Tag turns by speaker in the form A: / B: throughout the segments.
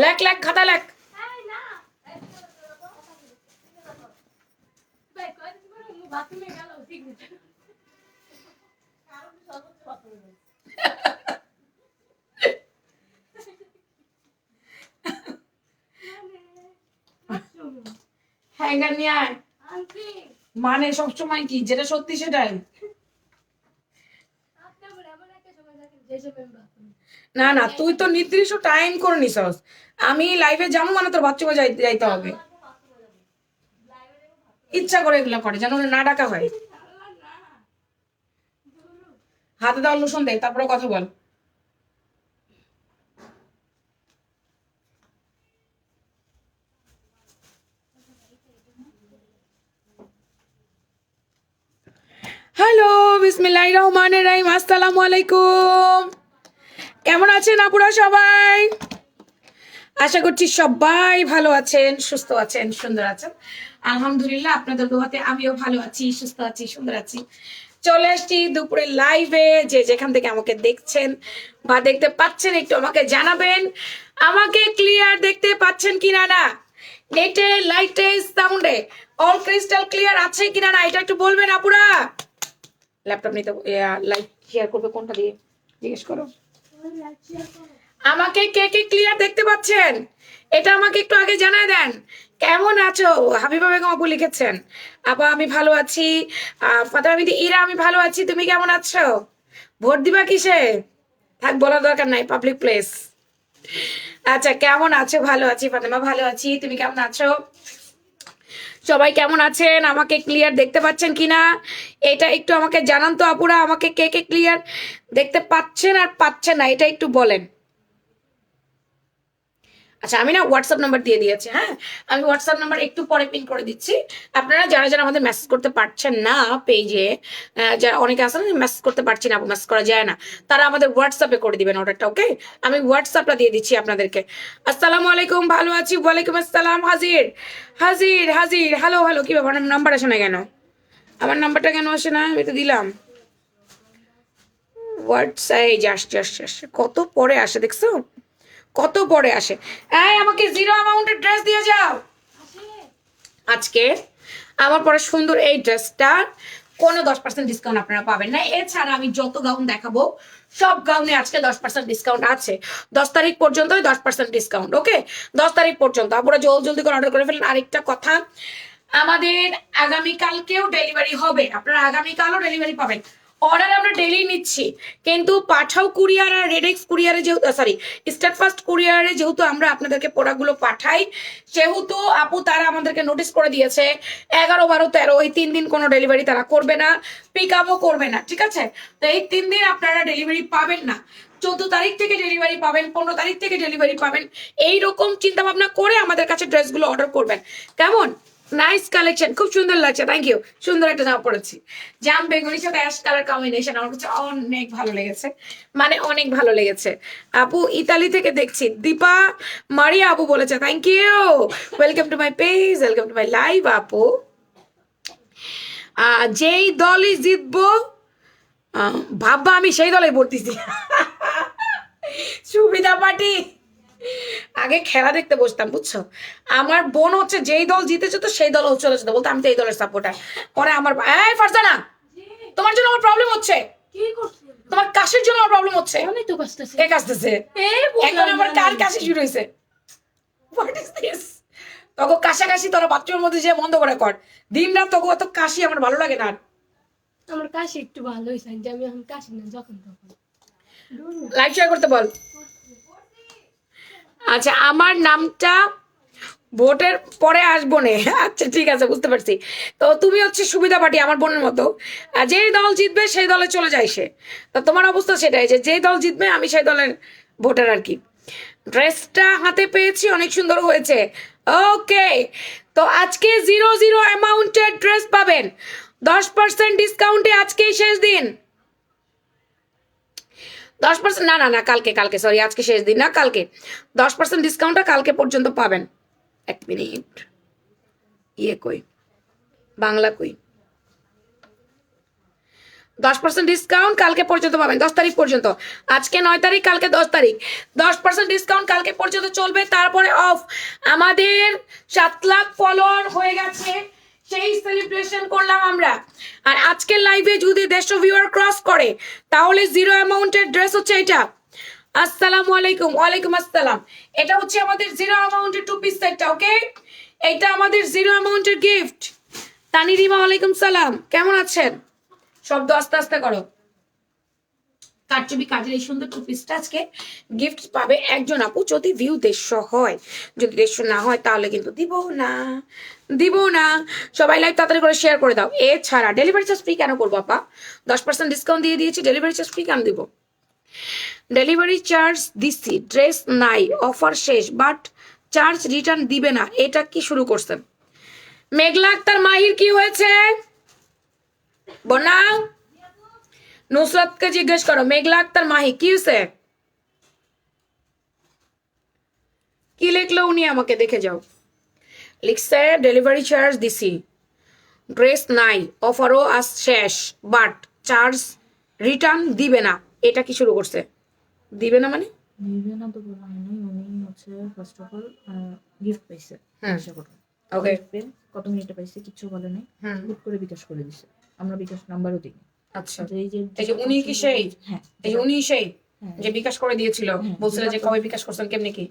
A: লেখ লেখ খাতা লেখ। হ্যাঙ্গার নিয়ে আয়। মানে সবসময় কি যেটা সত্যি সেটাই। না না, তুই তো নির্দিষ্ট টাইম করে নিছস। আমি লাইভে যাবো মানে তোর বাথরুমে যাইতে হবে। ইচ্ছা করে এগুলো করে, যেন না ডাকা হয়। হাতে দাও লোশন দে, তারপরে কথা বল। হ্যালো, বিসমিল্লাহির রহমানির রহিম, আসসালামু আলাইকুম। কেমন আছেন আপুরা সবাই? আশা করছি সবাই ভালো আছেন, সুস্থ আছেন, সুন্দর আছেন। আলহামদুলিল্লাহ, আপনাদের দোয়াতে আমিও ভালো আছি, সুস্থ আছি, সুন্দর আছি। চলে আসছি দুপুরে লাইভে। যে যেখান থেকে আমাকে দেখছেন বা দেখতে পাচ্ছেন একটু আমাকে জানাবেন, আমাকে ক্লিয়ার দেখতে পাচ্ছেন কিনা না, নেটে লাইটে সাউন্ডে অল ক্রিস্টাল ক্লিয়ার আছে কিনা না, এটা একটু বলবেন আপুরা। ল্যাপটপ নিতে লাইট শেয়ার করবে কোনটা দিয়ে জিজ্ঞেস করো। আমাকে কে কে ক্লিয়ার দেখতে পাচ্ছেন এটা আমাকে একটু আগে জানায় দেন। কেমন আছো? হাবিবা বেগম আপু লিখেছেন, আপা আমি ভালো আছি। ফাতেমা বিদি ইরা আমি ভালো আছি, তুমি কেমন আছো? ভোট দিবা কিসে? থাক, বলার দরকার নাই, পাবলিক প্লেস। আচ্ছা, কেমন আছো? ভালো আছি ফাতেমা, ভালো আছি, তুমি কেমন আছো? সবাই কেমন আছেন? আমাকে ক্লিয়ার দেখতে পাচ্ছেন কিনা এটা একটু আমাকে জানান তো আপুরা। আমাকে কে কে ক্লিয়ার দেখতে পাচ্ছেন আর পাচ্ছেন না এটা একটু বলেন। আচ্ছা, আমি না হোয়াটসঅ্যাপ নাম্বার দিয়ে দিয়েছি। হ্যাঁ, আমি হোয়াটসঅ্যাপ নাম্বার একটু পরে পিন করে দিচ্ছি। আপনারা যারা যারা আমাদের মেসেজ করতে পারছেন না পেজে, যারা অনেকে আসেন মেসেজ করতে পারছি না, মেসেজ করা যায় না, তারা আমাদের হোয়াটসঅ্যাপে করে দিবেন অর্ডারটা। ওকে, আমি হোয়াটসঅ্যাপটা দিয়ে দিচ্ছি আপনাদেরকে। আসসালামু আলাইকুম, ভালো আছি। ওয়ালাইকুম আসসালাম। হাজির হাজির হাজির। হ্যালো হ্যালো, কি ব্যাপার? নাম্বার আসে না কেন? আমার নাম্বারটা কেন আসে না? আমি তো দিলাম হোয়াটসঅ্যাপ। আসছে আসছে আসছে, কত পরে আসে দেখছো, কত পরে আসে। এই আমাকে জিরো অ্যামাউন্টের ড্রেস দিয়ে যাও আজকে। আমার পরে সুন্দর এই ড্রেসটা কোনো 10% ডিসকাউন্ট আপনারা পাবেন না। এছাড়া আমি যত গাউন দেখাবো সব গাউনে আজকে 10% ডিসকাউন্ট আছে। 10 তারিখ পর্যন্ত 10% ডিসকাউন্ট। ওকে, 10 তারিখ পর্যন্ত আপনারা জলদি করে অর্ডার করে ফেলেন। আরেকটা কথা, আমাদের আগামীকালকেও ডেলিভারি হবে, আপনারা আগামীকালও ডেলিভারি পাবেন। অর্ডার আমরা ডেলি নিচ্ছি, কিন্তু পাঠাও কুরিয়ার আর রেডেক্স কুরিয়ারে যেহেতু সরি স্টারফাস্ট কুরিয়ারে যেহেতু আমরা আপনাদেরকে প্রোডাক্টগুলো পাঠাই, সেহেতু আপু তারা আমাদেরকে নোটিস করে দিয়েছে 11, 12, 13 এই 3 দিন কোনো ডেলিভারি তারা করবে না, পিক আপও করবে না। ঠিক আছে, তো এই 3 দিন আপনারা ডেলিভারি পাবেন না। 14 তারিখ থেকে ডেলিভারি পাবেন, 15 তারিখ থেকে ডেলিভারি পাবেন। এইরকম চিন্তা ভাবনা করে আমাদের কাছে ড্রেসগুলো অর্ডার করবেন। কেমন? নাইস কালেকশন, খুব সুন্দর লাগছে, থ্যাংক ইউ। সুন্দর একটা জামা পড়েছি, জাম বেগুনির সাথে অ্যাশ কালার কম্বিনেশন, আমার কাছে অনেক ভালো লেগেছে, মানে অনেক ভালো লেগেছে। আপু ইতালি থেকে দেখছি, দীপা মারিয়া আপু বলেছে, thank you. Welcome to my page, welcome to my live আপু। যেই দলই জিতবো ভাববা আমি সেই দলে ভর্তিছি। সুবিধা পার্টি আগে খেলা দেখতে বসতাম, বুঝছো। আমার বোন হচ্ছে যেই দল জিতেছে তো সেই দল চলে যেত, বলতো আমি তো এই দলের সাপোর্টার। পরে আমার এই ফারজানা, তোমার জন্য আমার প্রবলেম হচ্ছে, তোমার কাশির জন্য আমার প্রবলেম হচ্ছে। কে কাশতেছে? এখন আমার কার কাশি শুরু হয়েছে? What is this? তখন কাশাকাশি তোরা বাথরুমের মধ্যে যে বন্ধ করে কর, দিন রাত তখন এত কাশি আমার ভালো লাগে না।
B: আমার কাশি একটু ভালো হয়েছে, যে আমি এখন কাশি না যখন তখন।
A: লাইক শেয়ার করতে বল। আচ্ছা, আমার নামটা ভোটের পরে আসবো নে। আচ্ছা ঠিক আছে, বুঝতে পারছি। তো তুমি হচ্ছে সুবিধা পার্টি, আমার বোনের মতো। আর যেই দল জিতবে সেই দলে চলে যায় সে। তো তোমার অবস্থা সেটাই, যে যেই দল জিতবে আমি সেই দলের ভোটার আর কি। ড্রেসটা হাতে পেয়েছি, অনেক সুন্দর হয়েছে। ওকে, তো আজকে 0 অ্যামাউন্টের ড্রেস পাবেন 10% ডিসকাউন্টে। আজকেই শেষ দিন। 10%, না না না, কালকে কালকে সরি, আজকে শেষ দিন না, কালকে 10% ডিসকাউন্টটা কালকে পর্যন্ত পাবেন। এক মিনিট, ইয়ে কই, বাংলা কই, 10% ডিসকাউন্ট কালকে পর্যন্ত পাবেন, 10 তারিখ পর্যন্ত। আজকে 9 তারিখ, কালকে 10 তারিখ। 10% ডিসকাউন্ট কালকে পর্যন্ত চলবে, তারপরে অফ। আমাদের 7 লাখ ফলোয়ার হয়ে গেছে, সেই সেলিব্রেশন করলাম আমরা। আর আজকের লাইভে যদি 150 ভিউয়ার ক্রস করে তাহলে জিরো অ্যামাউন্টের ড্রেস হচ্ছে এটা। আসসালামু আলাইকুম। ওয়ালাইকুম আসসালাম। এটা হচ্ছে আমাদের জিরো অ্যামাউন্টের 2 পিস সেটটা। ওকে, এটা আমাদের জিরো অ্যামাউন্টের গিফট। তানিরিমা ওয়ালাইকুম সালাম, কেমন আছেন? শব্দ আস্তে আস্তে করো। কারচুপি কাজের এই সুন্দর 2 পিসটা আজকে গিফট পাবে একজন আপু, যদি ভিউ 150 হয়। যদি 150 না হয় তাহলে কিন্তু দিব না। সবাই লাইভ তাড়াতাড়ি করে শেয়ার করে দাও। এছাড়া ডেলিভারি চার্জ ফ্রি কেন করবো আপা? 10% ডিসকাউন্ট দিয়ে দিয়েছি, ডেলিভারি চার্জ ফ্রি কেন দিব? ডেলিভারি চার্জ দিচ্ছি, ড্রেস নাই, অফার শেষ, বাট চার্জ রিটার্ন দিবে না। এটা কি শুরু করছেন? মেঘলা আক্তার মাহির কি হয়েছে? বনা নুসরাতকে জিজ্ঞেস করো। মেঘলা আক্তার মাহি কি হয়েছে? কি লিখলো উনি আমাকে দেখে যাও। লিখছে ডেলিভারি চার্জ দিছি, ড্রেস নাই, অফারও আজ শেষ, বাট চার্জ রিটার্ন দিবে না। এটা কি শুরু করছে? দিবে না মানে?
C: দিবে না তো বলা হয় নাই, উনি হচ্ছে ফার্স্ট অফ অল গিফট পাইছে। আশা করি
A: ওকে,
C: কত মিনিটে পাইছে কিছু বলে নাই,
A: হুম,
C: হুট করে বিকাশ করে দিছে। আমরা বিকাশ নাম্বারও দিই।
A: আচ্ছা।
C: এই যে
A: এই যে উনি কি সেই?
C: হ্যাঁ,
A: এই যে উনি সেই
C: হ্যাঁ।
A: যে বিকাশ করে দিয়েছিল,
C: হ্যাঁ,
A: বলছিল যে কবে বিকাশ করছেন কেমনি কি?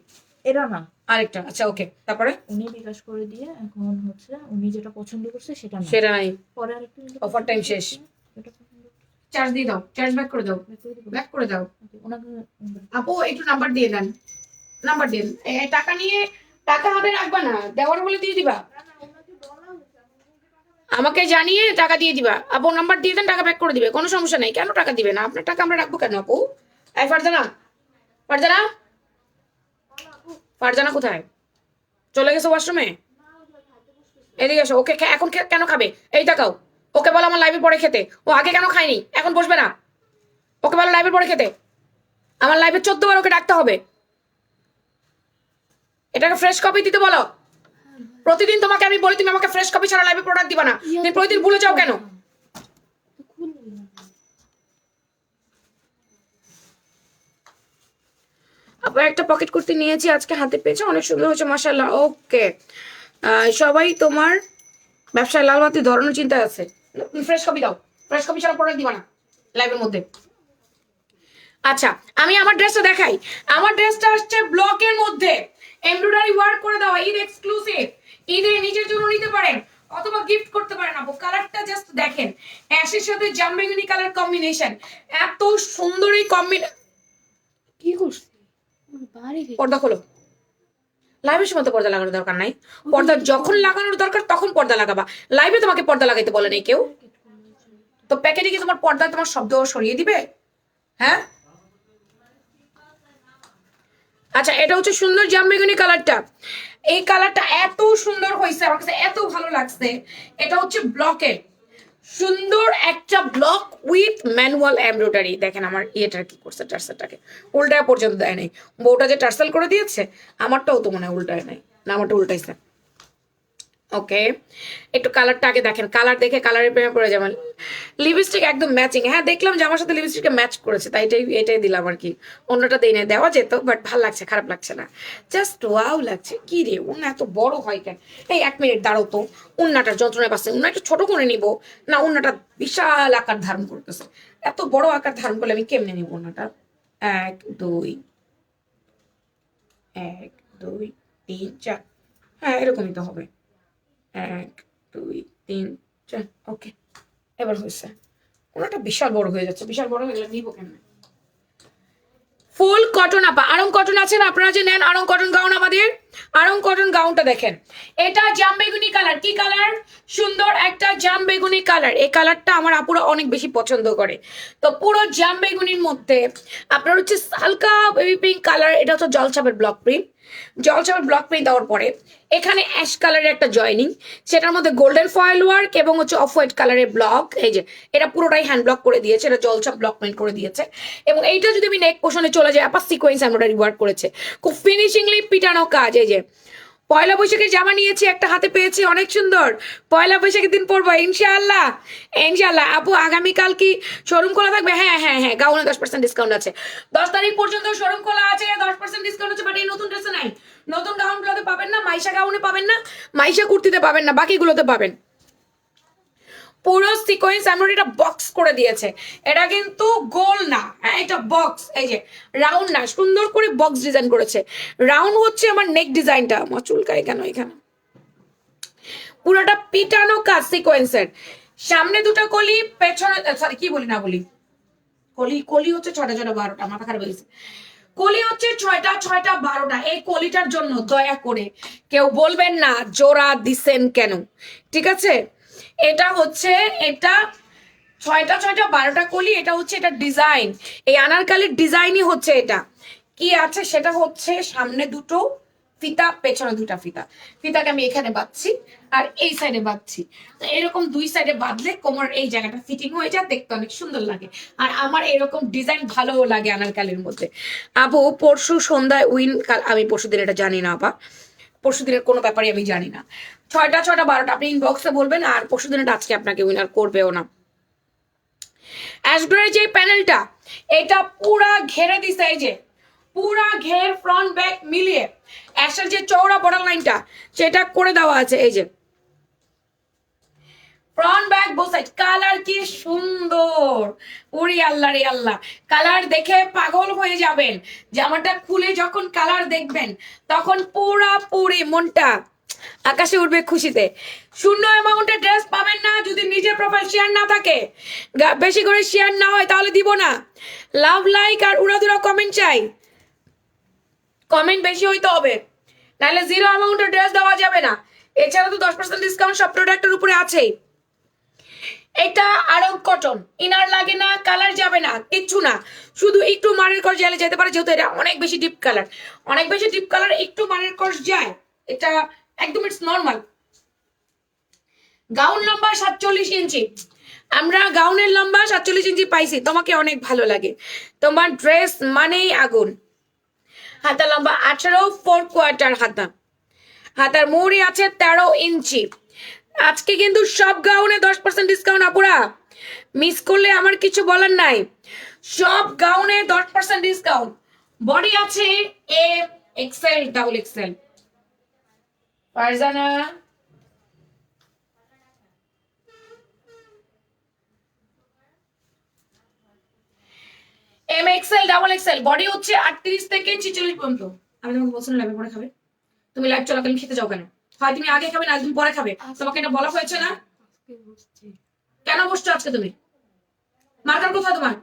C: এরা না,
A: আরেকটা, আচ্ছা ওকে। তারপরে
C: উনি বিকাশ করে দিয়ে এখন হচ্ছে উনি যেটা পছন্দ করছে সেটা না,
A: সেটা নাই,
C: পরে আরেকটা
A: অফার টাইম শেষ।
C: এটা পছন্দ
A: চার্জ দিয়ে দাও, চার্জ ব্যাক করে দাও,
C: করে দিব।
A: ব্যাক করে দাও।
C: ওনাকে
A: আপু একটু নাম্বার দিয়ে দেন, নাম্বার দিন। টাকা নিয়ে টাকা হাতে রাখবা না, দেওয়ার বলে দিয়ে দিবা। আমাকে জানিয়ে টাকা দিয়ে দিবা। আপু নাম্বার দিয়ে দেন, টাকা ব্যাক করে দিবে, কোনো সমস্যা নেই। কেন টাকা দিবে না? আপনার টাকা আমরা রাখবো কেন আপু? এই ফারজানা, ফারজানা, ফারজানা কোথায়? চলে গেছে ওয়াশরুমে? এদিকে এসো। ওকে এখন কেন খাবে? এই তাকাও। ওকে বলো আমার লাইভে পরে খেতে। ও আগে কেন খায়নি? এখন বসবে না। ওকে বলো লাইভে পরে খেতে। আমার লাইভে 14 বার ওকে ডাকতে হবে। এটাকে ফ্রেশ কপি দিতে বলো। প্রতিদিন তোমাকে আমি বলি তুমি আমাকে ফ্রেশ কপি ছাড়া লাইভে প্রোডাক্ট দিবা না। তুমি প্রতিদিন ভুলে যাও কেন? আবার একটা পকেট কুর্তি নিয়েছি আজকে হাতে পেয়েছে, অনেক সুন্দর হয়েছে মাশাআল্লাহ। ওকে, সবাই তোমার ব্যবসায় লাল বাতি ধরানোর চিন্তা আছে। ফ্রেশ কপি দাও, ফ্রেশ কপি ছাড়া প্রোডাক্ট দিবা না লাইভের মধ্যে। আচ্ছা, আমি আমার ড্রেসটা দেখাই। আমার ড্রেসটা আসছে ব্লকের মধ্যে, এমব্রয়ডারি ওয়ার্ক করে দেওয়া, ঈদ এক্সক্লুসিভ। ঈদে নিজের জন্য নিতে পারেন অথবা গিফট করতে পারেন। আপু কালারটা জাস্ট দেখেন, অ্যাশের সাথে জামবেগুনি কালার কম্বিনেশন, এত সুন্দর এই কম্বিনেশন।
B: কি করছিস? বাড়ি
A: পর্দা খোলো। লাইভের সময় তো পর্দা লাগানোর দরকার নাই, পর্দা যখন লাগানোর দরকার তখন পর্দা লাগাবা। লাইভে তোমাকে পর্দা লাগাইতে বলে নেই কেউ তো। প্যাকেটে কি তোমার পর্দা তোমার শব্দ সরিয়ে দিবে? হ্যাঁ, আচ্ছা এটা হচ্ছে সুন্দর জামবেগুনি কালারটা। এই কালারটা এত সুন্দর হয়েছে, আমার কাছে এত ভালো লাগছে। এটা হচ্ছে ব্লকের সুন্দর একটা ব্লক উইথ ম্যানুয়াল এমব্রয়ডারি। দেখেন আমার ইয়েটা কি করছে, টার্সেলটাকে উল্টায় পর্যন্ত দেয় নাই। বউটা যে টার্সেল করে দিয়েছে, আমারটাও তো মনে হয় উল্টায় নাই, না আমারটা উল্টাইছে। ওকে, একটু কালারটা আগে দেখেন, কালার দেখে কালারের প্রেমে পড়ে যাবেন। লিপস্টিক একদম ম্যাচিং। হ্যাঁ দেখলাম যে আমার সাথে লিপস্টিকটা ম্যাচ করেছে, তাই এটাই দিলাম আর কি। অন্যটা দেই না, দেওয়া যেত বাট ভাল লাগছে, খারাপ লাগছে না, জাস্ট ওয়াও লাগছে। কি রে উন্না এত বড় হয় কেন? এই 1 মিনিট দাঁড়াও তো, উন্নাটার যন্ত্রণায় পাচ্ছে। উন্না একটু ছোট করে নিব না, উন্নাটা বিশাল আকার ধারণ করতেছে। এত বড় আকার ধারণ করলে আমি কেমনে নিব উন্নাটা? 1 2 1 2 3 4, হ্যাঁ এরকমই তো হবে। 1 2 3 4, ওকে এবার হয়েছে। ওনাটা বিশাল বড় হয়ে যাচ্ছে, বিশাল বড় হয়ে গেলে নিব কেমন? ফুল কটন আপা, আরং কটন আছে না? আপনারা যে নেন আরং কটন গাউন, আমাদের আরং কটন গাউনটা দেখেন। এটা জাম বেগুনি কালার। কি কালার? সুন্দর একটা জাম বেগুনি কালার। এই কালারটা আমার আপুরা অনেক বেশি পছন্দ করে। তো পুরো জাম বেগুনির মধ্যে আপনার হচ্ছে হালকা বেবি পিঙ্ক কালার, এটা হচ্ছে জলছাপের ব্লক প্রিন্ট। জলছাপের ব্লক প্রিন্ট দেওয়ার পরে এখানে অ্যাশ কালারের একটা জয়নিং, সেটার মধ্যে গোল্ডেন ফয়েল ওয়ার্ক এবং হচ্ছে অফ হোয়াইট কালারের ব্লক। এই যে এটা পুরোটাই হ্যান্ড ব্লক করে দিয়েছে, এটা জলছাপ ব্লক প্রিন্ট করে দিয়েছে। এবং এইটা যদি আমি নেক পোর্শনে চলে যাই, আপা সিকোয়েন্স এমব্রয়ডারি ওয়ার্ক করেছে, খুব ফিনিশিংলি পিটানো কাজ। এই যে পয়লা বৈশাখের জামা নিয়েছি, একটা হাতে পেয়েছি, অনেক সুন্দর। পয়লা বৈশাখের দিন পরবো ইনশাআল্লাহ। ইনশাআল্লাহ আপু, আগামীকাল কি শোরুম খোলা থাকবে? হ্যাঁ হ্যাঁ হ্যাঁ, গাউনে 10% ডিসকাউন্ট আছে। 10 তারিখ পর্যন্ত শোরুম খোলা আছে, 10% ডিসকাউন্ট আছে। বাট এই নতুন ড্রেসে নাই, নতুন গাউনগুলোতে পাবেন না, মাইশা গাউনে পাবেন না, মাইশা কুর্তিতে পাবেন না, বাকিগুলোতে পাবেন। পুরো সিকোয়েন্স এমব্রয়ডারিটা বক্স করে দিয়েছে। এটা কিন্তু গোল না, হ্যাঁ এটা বক্স, এই যে রাউন্ড না, সুন্দর করে বক্স ডিজাইন করেছে। রাউন্ড হচ্ছে আমার নেক ডিজাইনটা। আমার চুলকায় কেন এখানে? পুরোটা পিটানো কাজ সিকোয়েন্সের। সামনে দুটো কলি, পেছনে সরি কি বলি না বলি, কলি কলি হচ্ছে 6টা 6টা 12টা, মাথা খারাপ হয়ে গেছে। কলি হচ্ছে 6টা 6টা 12টা। এই কলিটার জন্য দয়া করে কেউ বলবেন না জোড়া দিছেন কেন, ঠিক আছে? এটা হচ্ছে, এটা 6টা 6টা 12টা কলি, এটা হচ্ছে এটা ডিজাইন, এই আনারকালির ডিজাইনই হচ্ছে এটা। কি আছে সেটা হচ্ছে সামনে দুটো ফিতা, পেছনে দুটা ফিতা। ফিতাকে আমি এখানে বাঁধছি আর এই সাইডে বাঁধছি। তো এরকম দুই সাইডে বাঁধলে কোমর এই জায়গাটা ফিটিং হয়ে যায়, দেখতে অনেক সুন্দর লাগে। আর আমার এরকম ডিজাইন ভালোও লাগে আনারকালির মধ্যে। আপু পরশু সন্ধ্যায় উইন, আমি পরশু দিন এটা জানি না আপা, পরশু দিনের কোনো ব্যাপারই আমি জানি না। 6টা 6টা 12টা আপনি ইনবক্সে বলবেন, আর পরশু দিনের আজকে আপনাকে উইনার করবেও না। অ্যাশগ্রের যে প্যানেলটা, এটা পুরা ঘেরে দিছে, এই যে পুরা ঘের ফ্রন্ট ব্যাক মিলিয়ে অ্যাশের যে চওড়া বর্ডার লাইনটা সেটা করে দেওয়া আছে। এই যে front back both side, colour কি সুন্দর! ওরে আল্লাহ রে আল্লাহ, কালার দেখে পাগল হয়ে যাবেন। জামাটা খুলে যখন কালার দেখবেন তখন পুরি মনটা আকাশে উঠবে খুশিতে। শূন্য অ্যামাউন্টের ড্রেস পাবেন না যদি নিজের প্রোফাইল শেয়ার না থাকে, বেশি করে শেয়ার না হয় তাহলে দিব না। লাভ লাইক আর উড়াদুরা কমেন্ট চাই, কমেন্ট বেশি হইতে হবে, নাহলে 0 অ্যামাউন্টের ড্রেস দেওয়া যাবে না। এছাড়া তো 10% ডিসকাউন্ট সব প্রোডাক্টের উপরে আছেই। এটা আরং কটন, ইনার লাগে না, কালার যাবে না, কিচ্ছু না, শুধু একটু মারের কস জেলে যেতে পারে, যেহেতু এটা অনেক বেশি ডিপ কালার, অনেক বেশি ডিপ কালার, একটু মারের কস যায়, এটা একদম ইটস নর্মাল। গাউন লম্বা 47 ইঞ্চি, আমরা গাউনের লম্বা 47 ইঞ্চি পাইছি, তোমাকে অনেক ভালো লাগে, তোমার ড্রেস মানেই আগুন। হাতা লম্বা 18, 4/4 হাতা, হাতার মুড়ি আছে 13 ইঞ্চি। আজকে কিন্তু সব গাউনে 10% ডিসকাউন্ট আপুরা, মিস করলে আমার কিছু বলার নাই। সব গাউনে 10% ডিসকাউন্ট। বডি আছে M, XL, double XL. Farzana M XL, double XL. Body হচ্ছে 38 থেকে 46 পর্যন্ত। আমি তোমাকে বলছিলাম লাইভে পরে খাবে, তুমি লাইভ চলাকালীন খেতে যাও কেন? হয় তুমি আগে খাবে না তুমি পরে খাবে, তোমাকে এটা বলা হয়েছে না? কেন বসছো আজকে তুমি? মার্কার কোথায় তোমার?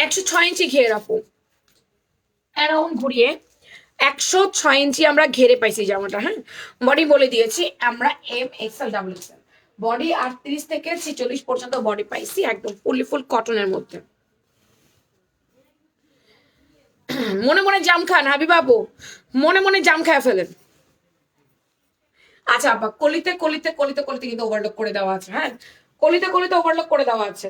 A: একশো 6 ইঞ্চি ঘের আপু, অ্যারাউন্ড ঘুরিয়ে 106 ইঞ্চি আমরা ঘেরে পাইছি জামাটা। হ্যাঁ, বডি বলে দিয়েছি আমরা M XL, double XL. Body 38 থেকে 46 পর্যন্ত বডি পাইছি, একদম ফুলি ফুল কটনের মধ্যে। মনে মনে জাম খান হাবিবা আপু, মনে মনে জাম খায় ফেলেন। আচ্ছা আপা, কলিতে কলিতে কলিতে কলিতে কিন্তু ওভারলক করে দেওয়া আছে। হ্যাঁ, কলিতে কলিতে ওভারলক করে দেওয়া আছে।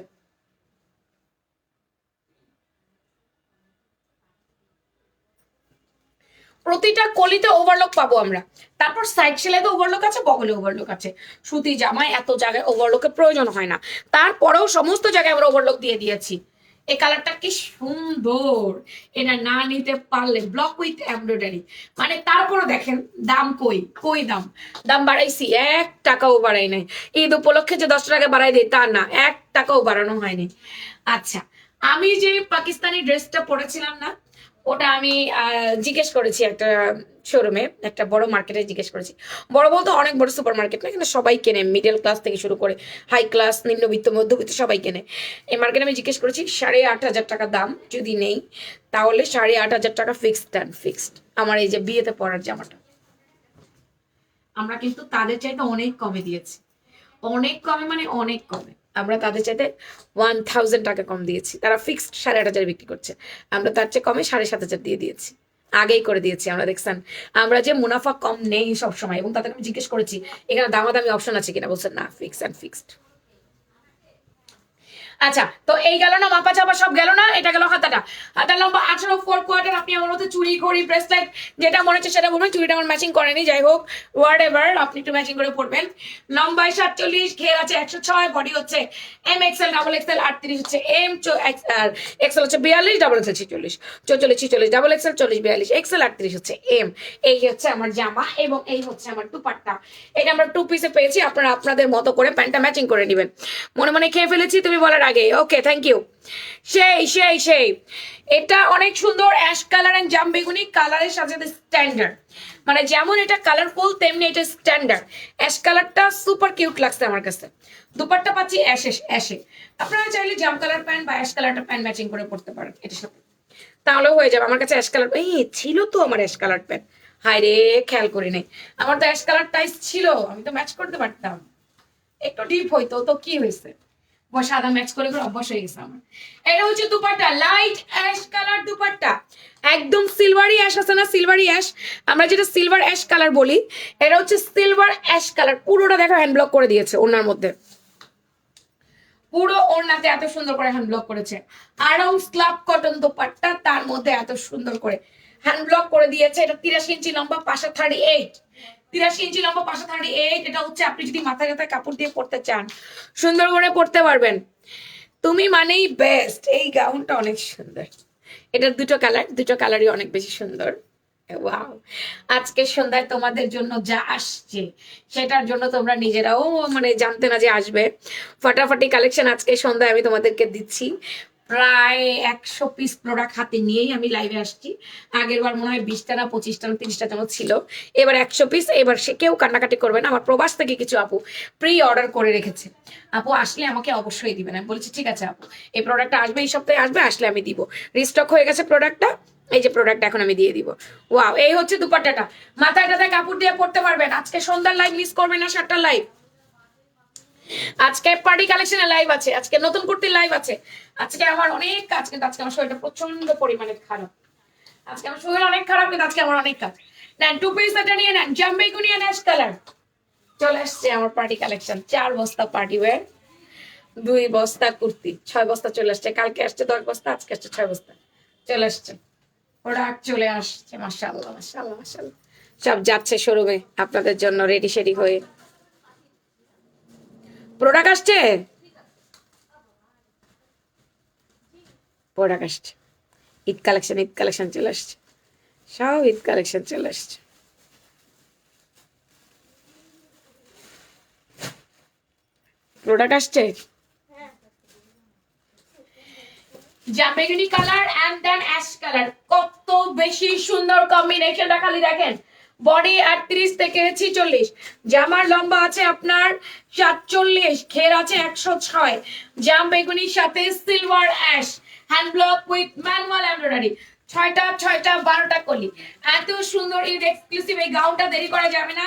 A: প্রতিটা কলিতে ওভারলক পাবো আমরা। তারপর সাইড সেলাইতে ওভারলক আছে, বগলে ওভারলক আছে। সুতি জামায় এত জায়গায় ওভারলকের প্রয়োজন হয় না, তারপরেও সমস্ত জায়গায় আমরা ওভারলক দিয়ে দিয়েছি। এই কালারটা কি সুন্দর, এটা না নিতে পারলে ব্লক উইথ এমব্রয়ডারি, মানে তারপরও দেখেন দাম কই কই, দাম দাম বাড়াইছি, 1 টাকাও বাড়াই নাই। ঈদ উপলক্ষে যে 10 টাকা বাড়াই দেয় তা না, 1 টাকাও বাড়ানো হয়নি। আচ্ছা, আমি যে পাকিস্তানি ড্রেসটা পরেছিলাম না, ওটা আমি জিজ্ঞেস করেছি একটা শোরুমে, একটা বড় মার্কেটে জিজ্ঞেস করেছি। বড় বলতে অনেক বড় সুপার মার্কেট না, কিন্তু সবাই কেনে, মিডল ক্লাস থেকে শুরু করে হাই ক্লাস, নিম্নবিত্ত, মধ্যবিত্ত সবাই কেনে। এই মার্কেটে আমি জিজ্ঞেস করেছি 8,500 টাকা দাম, যদি নেই তাহলে 8,500 টাকা ফিক্সড দেন, ফিক্সড। আমার এই যে বিয়েতে পরার জামাটা আমরা কিন্তু তাদের চাইতে অনেক কমে দিয়েছি, অনেক কমে, মানে অনেক কমে। আমরা তাদের চাইতে 1000 টাকা কম দিয়েছি, তারা ফিক্সড 8500 বিক্রি করছে, আমরা তার চেয়ে কমে 7500 দিয়ে দিয়েছি, আগেই করে দিয়েছি আমরা। দেখছেন আমরা যে মুনাফা কম নেই সবসময়, এবং তাদেরকে আমি জিজ্ঞেস করেছি এখানে দামাদামি অপশন আছে কিনা, বলছেন না, ফিক্স অ্যান্ড ফিক্সড। আচ্ছা, তো এই গেল না মাপা চাপা সব গেল না, এটা গেল হাতাটা। হাতার লম্বা 18 4 কোয়ার্টার। আপনি আমার মতো চুড়ি ঘড়ি ব্রেসলেট যেটা মনে হচ্ছে সেটা বলবেন, চুড়িটা আমার ম্যাচিং করেনি, যাই হোক হোয়াট এভার, আপনি একটু ম্যাচিং করে পড়বেন। লম্বায় 47, ঘের আছে 106, বডি হচ্ছে এম এক্সেল, ডাবল এক্সেল 38 হচ্ছে এম, আর এক্সেল হচ্ছে 42, double XL 46, 44 46, double XL 40 42, XL 38 হচ্ছে এম। এই হচ্ছে আমার জামা এবং এই হচ্ছে আমার দুপাট্টা। এটা আমরা 2 পিসে পেয়েছি, আপনারা আপনাদের মতো করে প্যান্টটা ম্যাচিং করে নেবেন। মনে মনে খেয়ে ফেলেছি তুমি বলার আগে, ওকে থ্যাংক ইউ। সেই সেই সেই এটা অনেক সুন্দর অ্যাশ কালার এন্ড জাম বেগুনি কালারের সাথে স্ট্যান্ডার্ড, মানে যেমন এটা কালারফুল তেমনি এটা স্ট্যান্ডার্ড। অ্যাশ কালারটা সুপার কিউট লাগছে আমার কাছে। দুপাট্টা পাচ্ছি অ্যাশে অ্যাশে, আপনারা চাইলে জাম কালার প্যান্ট বা অ্যাশ কালারটা প্যান্ট ম্যাচিং করে পড়তে পারেন এটার সাথে, তাহলেও হয়ে যাবে। আমার কাছে অ্যাশ কালার এই ছিল তো, আমার অ্যাশ কালার প্যান্ট, হায় রে খেয়াল করি নাই, আমার তো অ্যাশ কালার টাইস ছিল, আমি তো ম্যাচ করতে পারতাম, একটু ডিপ হইতো তো কি হয়েছে, সাদা ম্যাচ করে করে অভ্যাস হয়ে গেছে আমার। এটা হচ্ছে dupatta, light ash colour dupatta, একদম সিলভারি অ্যাশ আছে না, সিলভারি অ্যাশ, আমরা যেটা সিলভার অ্যাশ কালার বলি, এটা হচ্ছে সিলভার অ্যাশ কালার। পুরোটা দেখো হ্যান্ড ব্লক করে দিয়েছে ওনার মধ্যে, পুরো ওড়নাতে এত সুন্দর করে হ্যান্ড ব্লক করেছে। আরাম স্ল্যাব কটন দুপাট্টা, তার মধ্যে এত সুন্দর করে হ্যান্ড ব্লক করে দিয়েছে। এটা 83 ইঞ্চি লম্বা, পাশে 38, 83 ইঞ্চি লম্বা, পাশে 38। এটা হচ্ছে আপনি যদি মাথায় মাথায় কাপড় দিয়ে পরতে চান সুন্দর করে পরতে পারবেন, তুমি মানেই বেস্ট। এই গাউনটা অনেক সুন্দর, এটার দুটো কালার, দুটো কালারই অনেক বেশি সুন্দর। ওয়াও, আজকে সন্ধ্যায় তোমাদের জন্য যা আসছে সেটার জন্য তোমরা নিজেরাও মানে জানতে না যে আসবে। ফাটাফাটি কালেকশন আজকে সন্ধ্যায় আমি তোমাদেরকে দিচ্ছি। প্রায় 100 পিস প্রোডাক্ট হাতে নিয়েই আমি লাইভে আসছি। আগের বার মনে হয় 20টা না 25টা না 30টা যেন ছিল, এবার 100 পিস। এবার সে কেউ কান্নাকাটি করবে না, আমার প্রবাস থেকে কিছু আপু প্রি অর্ডার করে রেখেছে, আপু আসলে আমাকে অবশ্যই দিবেন। আমি বলেছি ঠিক আছে আপু, এই প্রোডাক্টটা আসবে এই সপ্তাহে, আসবে, আসলে আমি দিব। রিস্টক হয়ে গেছে প্রোডাক্টটা, এই যে প্রোডাক্ট এখন আমি দিয়ে দিব। ওয়াও, এই হচ্ছে দুপাট্টাটা, মাথায় টাথায় কাপড় দিয়ে পড়তে পারবেন। আজকে সন্ধ্যার লাইভ মিস করবেন না, 7টার লাইভ। আজকে পার্টি কালেকশনের লাইভ আছে, আজকে নতুন কুর্তির লাইভ আছে। আজকে আমার অনেক কাজ, কিন্তু আজকে আমার শরীরটা প্রচন্ড পরিমাণে খারাপ, আজকে আমার শরীর অনেক খারাপ, কিন্তু আজকে আমার অনেক কাজ। নেন 2 পিস এটা নিয়ে নেন, জাম বেগুনি আর অ্যাশ কালার। চলে আসছে আমার পার্টি কালেকশন, 4 বস্তা পার্টি ওয়্যার, 2 বস্তা কুর্তি, 6 বস্তা চলে আসছে। কালকে আসছে 10 বস্তা, আজকে আসছে 6 বস্তা চলে আসছে। প্রোডাক্ট চলে আসছে, মাশাআল্লাহ মাশাআল্লাহ মাশাআল্লাহ, সব যাচ্ছে শোরুমে আপনাদের জন্য রেডি শেডি হয়ে। প্রোডাক্ট আসছে, প্রোডাক্ট আসছে, ঈদ কালেকশন, ঈদ কালেকশন চলে আসছে, সব ঈদ কালেকশন চলে আসছে। প্রোডাক্ট আসছে, জামেগুনি colour and then ash colour, কত বেশি সুন্দর কম্বিনেশনটা খালি দেখেন। বডি 38 থেকে 46, জামার লম্বা আছে আপনার 47, ঘের আছে 106, জাম বেগুনির সাথে silver ash, hand block with manual embroidery, 6টা 12টা কলি, এত সুন্দর ঈদ এক্সক্লুসিভ এই গাউনটা। দেরি করা যাবে না,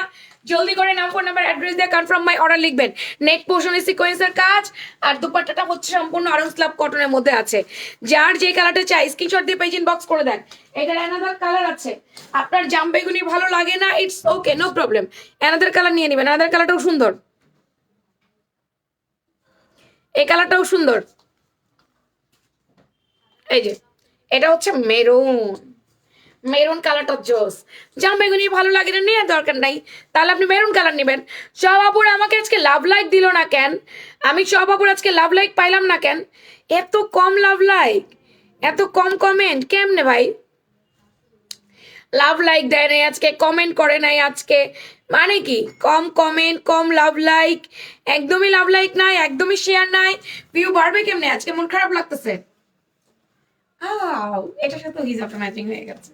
A: জলদি করে নাম, ফোন নাম্বার, অ্যাড্রেস দিয়ে কনফার্ম মাই অর্ডার লিখবেন। নেক পোর্শনে সিকোয়েন্সের কাজ, আর দুপাট্টাটা হচ্ছে সম্পূর্ণ আরং স্ল্যাব কটনের মধ্যে আছে। যার যে কালারটা চাই স্ক্রিনশট দিয়ে পেজ ইনবক্স করে দেন। এটার অ্যানাদার কালার আছে, আপনার জাম বেগুনি ভালো লাগে না, it's okay, no problem, another colour নিয়ে নেবেন। অ্যানাদার কালারটাও সুন্দর, এই কালারটাও সুন্দর। এই যে এটা হচ্ছে মেরুন, মেরুন কালারটা জোস। জাম বেগুনি ভালো লাগে না, নেওয়ার দরকার নাই, তাহলে আপনি মেরুন কালার নেবেন। সব আপুর আমাকে আজকে লাভ লাইক দিল না কেন? আমি সব আপুর আজকে লাভ লাইক পাইলাম না কেন? এত কম লাভ লাইক, এত কম কমেন্ট কেমনে ভাই? লাভ লাইক দেয় নাই আজকে, কমেন্ট করে নাই আজকে, মানে কি? কম কমেন্ট, কম লাভ লাইক, একদমই লাভ লাইক নাই, একদমই শেয়ার নাই, ভিউ বাড়বে কেমনে? আজকে মন খারাপ লাগতেছে। এটার সাথে হিজাবটা ম্যাচিং হয়ে গেছে,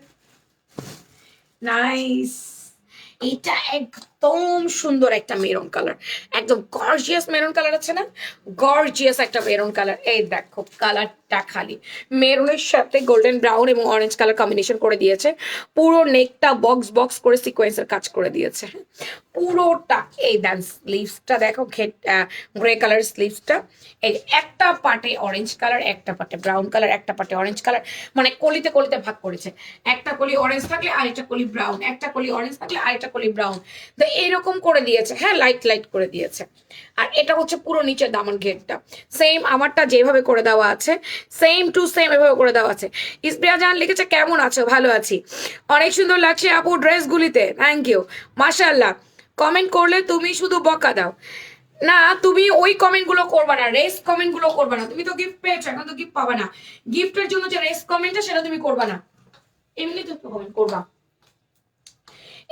A: নাইস। এটা একদম একদম সুন্দর একটা মেরুন কালার, একদম গর্জিয়াস মেরুন কালার আছে না, গর্জিয়াস একটা মেরুন কালার। এই দেখো কালারটা খালি মেরুনের সাথে গোল্ডেন ব্রাউন এবং অরেঞ্জ কালার কম্বিনেশন করে দিয়েছে। পুরো নেকটা বক্স বক্স করে সিকোয়েন্সের কাজ করে দিয়েছে, পুরোটা। এই দেন স্লিভসটা দেখো, গ্রে কালার স্লিভসটা। এই একটা পাটে অরেঞ্জ কালার, একটা পাটে ব্রাউন কালার, একটা পাটে অরেঞ্জ কালার, মানে কলিতে কলিতে ভাগ করেছে। একটা কলি অরেঞ্জ থাকলে আরেকটা কলি ব্রাউন, একটা কলি অরেঞ্জ থাকলে আরেকটা কলি ব্রাউন, তো এইরকম করে দিয়েছে। হ্যাঁ, লাইট লাইট করে দিয়েছে। আর এটা হচ্ছে পুরো নিচের দামান ঘেরটা সেম আমারটা যেভাবে করে দেওয়া আছে, সেম টু সেম এভাবে করে দেওয়া আছে। ইসপ্রিয়া জান লিখেছে কেমন আছো? ভালো আছি, অনেক সুন্দর লাগছে আপু ড্রেসগুলিতে, থ্যাংক ইউ, মাশাআল্লাহ। কমেন্ট করলে তুমি শুধু বকা দাও না, তুমি ওই কমেন্ট গুলো করবা না, রেস কমেন্ট গুলো করবা না। তুমি তো গিফট পেয়েছো, এখন তো গিফট পাবা না। গিফটের জন্য যে রেস কমেন্টটা সেটা তুমি করবা না, এমনি তো কমেন্ট করবা।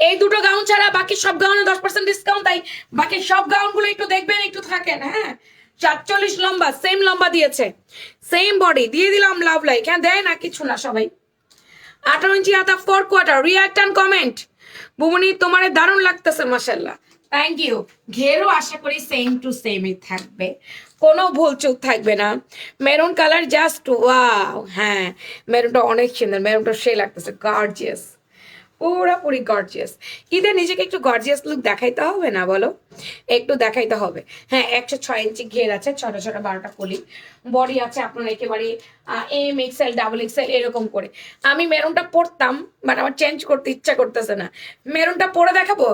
A: এই দুটো গাউন ছাড়া বাকি সব গাউনে 10% ডিসকাউন্ট, তাই বাকি সব গাউন গুলো একটু দেখবেন, একটু থাকেন। হ্যাঁ, ৪৪ লম্বা, সেম লম্বা দিয়েছে, সেম বডি দিয়ে দিলাম। লাভ লাইক, হ্যাঁ দেয় না, কিছু না সবাই। 18 ইঞ্চি হাতা 4 quarter, react and comment. Bumoni তোমার দারুণ লাগতেছে, মাশাআল্লাহ, থ্যাংক ইউ। ঘেরও আশা করি সেম টু সেমই থাকবে, কোনো ভুল চুক থাকবে না। Maroon colour just wow. হ্যাঁ, মেরুনটা অনেক সুন্দর, মেরুনটা সে লাগতেছে, গর্জিয়াস, পুরোপুরি গর্জিয়াস। ঈদে নিজেকে একটু গর্জিয়াস লুক দেখাইতে হবে না বলো, একটু দেখাইতে হবে। হ্যাঁ, 106 ইঞ্চি ঘের আছে, ছোট ছোট 12টা কলি, বডি আছে আপনার একেবারে এম এক্সেল ডাবল এক্সেল এরকম করে। আমি মেরুনটা পরতাম, বাট আমার চেঞ্জ করতে ইচ্ছা করতেছে না। মেরুনটা পরে দেখাবো,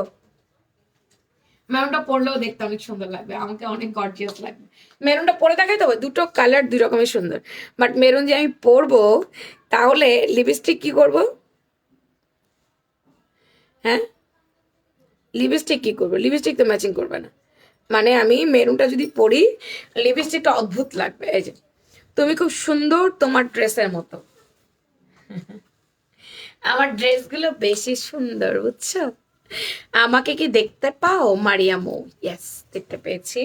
A: মেরুনটা পরলেও দেখতে অনেক সুন্দর লাগবে, আমাকে অনেক গর্জিয়াস লাগবে। মেরুনটা পরে দেখাই দেবো, দুটো কালার দুই রকমের সুন্দর, বাট মেরুন যে আমি পরবো, তাহলে লিপস্টিক কি করবো? হ্যাঁ, লিপস্টিক কি করবো? লিপস্টিক তো ম্যাচিং করবে না, মানে আমি মেরুনটা যদি পরি লিপস্টিকটা অদ্ভুত লাগবে। এই যে তুমি খুব সুন্দর তোমার ড্রেসের মতো, আমার ড্রেসগুলো বেশি সুন্দর, বুঝছো? আমাকে কি দেখতে পাও মারিয়ামো? ইয়েস, দেখতে পেয়েছি।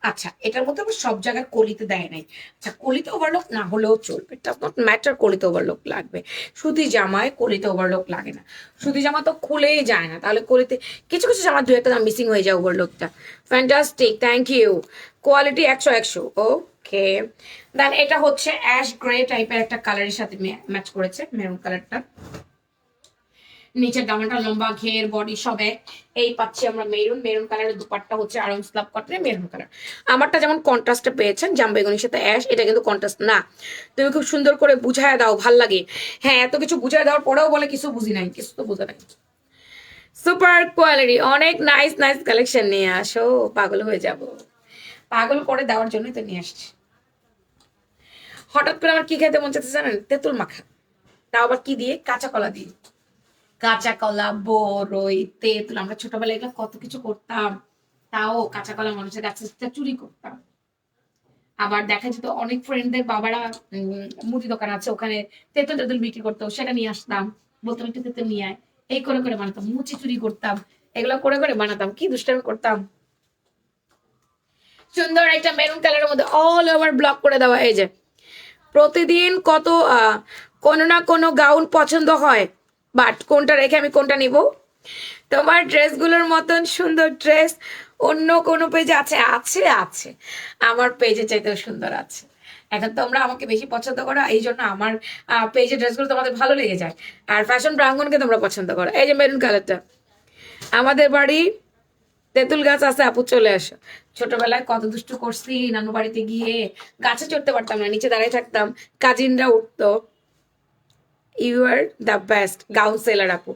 A: আচ্ছা, এটার মধ্যে আবার সব জায়গায় কলিতে দেয় নাই। আচ্ছা, কলিতে ওভারলক না হলেও চলবে, ডাজ নট ম্যাটার কলিতে ওভারলক লাগবে। সুতি জামায় কলিতে ওভারলক লাগে না, সুতি জামা তো খুলেই যায় না, তাহলে কলিতে কিছু কিছু জামা দু একটা মিসিং হয়ে যায় ওভারলকটা। Fantastic, thank you. Quality 100 okay. Then এটা হচ্ছে অ্যাশ গ্রে টাইপের একটা কালারের সাথে ম্যাচ করেছে, মেরুন কালারটা। নিচের দামানটা লম্বা, ঘের বডি সব এক। এই পাচ্ছি আমরা মেরুন, মেরুন কালারের দুপাট্টা হচ্ছে আরং স্লাব কটনে মেরুন কালার। আমারটা যেমন কন্ট্রাস্টে পেয়েছেন জামবেগুনির সাথে অ্যাশ, এটা কিন্তু কন্ট্রাস্ট না। তুমি খুব সুন্দর করে বুঝায় দাও, ভাল লাগে। হ্যাঁ, এত কিছু বুঝায় দেওয়ার পরেও বলে কিছু বুঝি নাই, কিছু তো বুঝে নাই। সুপার কোয়ালিটি, অনেক নাইস নাইস কালেকশন নিয়ে আসো, পাগল হয়ে যাব। পাগল করে দেওয়ার জন্যই তো নিয়ে আসছি। হঠাৎ করে আমার কি খেতে মন চাচ্ছে জানেন? তেঁতুল মাখা, তাও আবার কি দিয়ে? কাঁচা কলা দিয়ে। কাঁচা কলা, বরই, তেঁতুল, আমরা ছোটবেলায় এগুলো কত কিছু করতাম। তাও কাঁচা কলা মানুষের কাছে চুরি করতাম। আবার দেখা যেত অনেক ফ্রেন্ডদের বাবারা মুদি দোকান আছে, ওখানে তেঁতুল টেতুল বিক্রি করতো, সেটা নিয়ে আসতাম, বলতাম একটু তেঁতুল নিয়ে আয়। এই করে করে বানাতাম, মুচি চুরি করতাম, এগুলো করে করে বানাতাম, কি দুষ্টামি করতাম। সুন্দর একটা মেরুন কালারের মধ্যে অল ওভার ব্লক করে দেওয়া। এই যে প্রতিদিন কত কোনো না কোনো গাউন পছন্দ হয়, বাট কোনটা রেখে আমি কোনটা নিব? তোমার ড্রেসগুলোর মতন সুন্দর ড্রেস অন্য কোনো পেজে আছে? আছে আছে, আমার পেজে চাইতেও সুন্দর আছে। এখন তোমরা আমাকে বেশি পছন্দ করো, এই জন্য আমার পেজের ড্রেসগুলো তোমাদের ভালো লেগে যায়, আর ফ্যাশন প্রাঙ্গনকে তোমরা পছন্দ করো। এই যে মেরুন কালারটা, আমাদের বাড়ি তেঁতুল গাছ আছে আপু, চলে আসো। ছোটবেলায় কত দুষ্টু করছি নানু বাড়িতে গিয়ে, গাছে চড়তে পারতাম না, নিচে দাঁড়ায় থাকতাম, কাজিনরা উঠতো। You are the best gown seller আপু,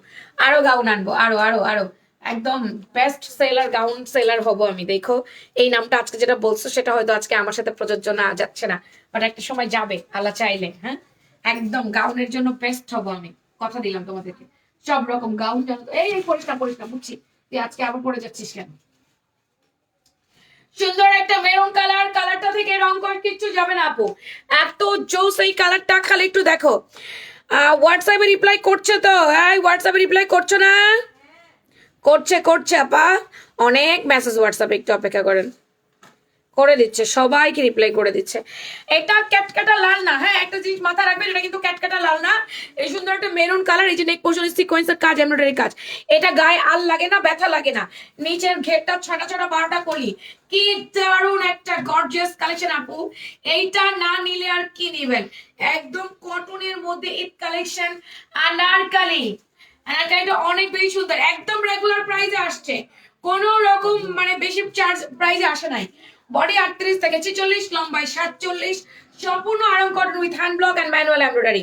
A: আরো গাউন আনবো, আরো আরো আরো, একদম বেস্ট সেলার, গাউন সেলার হবো আমি। দেখো, এই নামটা আজকে যেটা বলছো সেটা হয়তো আজকে আমার সাথে প্রযোজ্য না, যাচ্ছে না, বাট একটা সময় যাবে আল্লাহ চাইলে। হ্যাঁ, একদম গাউনের জন্য বেস্ট হবো আমি, কথা দিলাম তোমাদেরকে। সব রকম গাউন জানো তো। এই পরিষ্কার পরিষ্কার বুঝছি, তুই আজকে আবার পরে যাচ্ছিস কেন? সুন্দর একটা মেরুন কালার, কালারটা থেকে রং কর কিচ্ছু যাবে না আপু, এত জোস এই কালারটা, খালি একটু দেখো। হোয়াটসঅ্যাপে রিপ্লাই করছে তো? হ্যাঁ, হোয়াটসঅ্যাপে রিপ্লাই করছো না? করছে করছে আপা, অনেক মেসেজ হোয়াটসঅ্যাপে, একটু অপেক্ষা করেন। করে দিচ্ছে, সবাইকে রিপ্লাই করে দিচ্ছে। এটা ক্যাটকাটা লাল না, হ্যাঁ একটা জিনিস মাথা রাখবেন, এটা কিন্তু ক্যাটকাটা লাল না। এই সুন্দর একটা মেরুন কালার, এই যে নেক পোর্শনের সিকোয়েন্সের কাজ, এমব্রয়ডারি কাজ। এটা গায়ে আল লাগে না, ব্যথা লাগে না। নিচের ঘেরটা ছটা ছটা 12টা কলি, কি দারুণ একটা গর্জিয়াস কালেকশন আপু। এইটা না নিলে আর কি নিবেন, একদম কটনের মধ্যে ঈদ কালেকশন। আনারকালি, আনারকালিটা অনেক বেশি সুন্দর, একদম রেগুলার প্রাইসে আসছে, কোন রকম মানে বেশি চার্জ প্রাইসে আসে নাই। বডি 38 থেকে 46, লম্বায় 47, সম্পূর্ণ আরাম cotton with hand block and manual embroidery.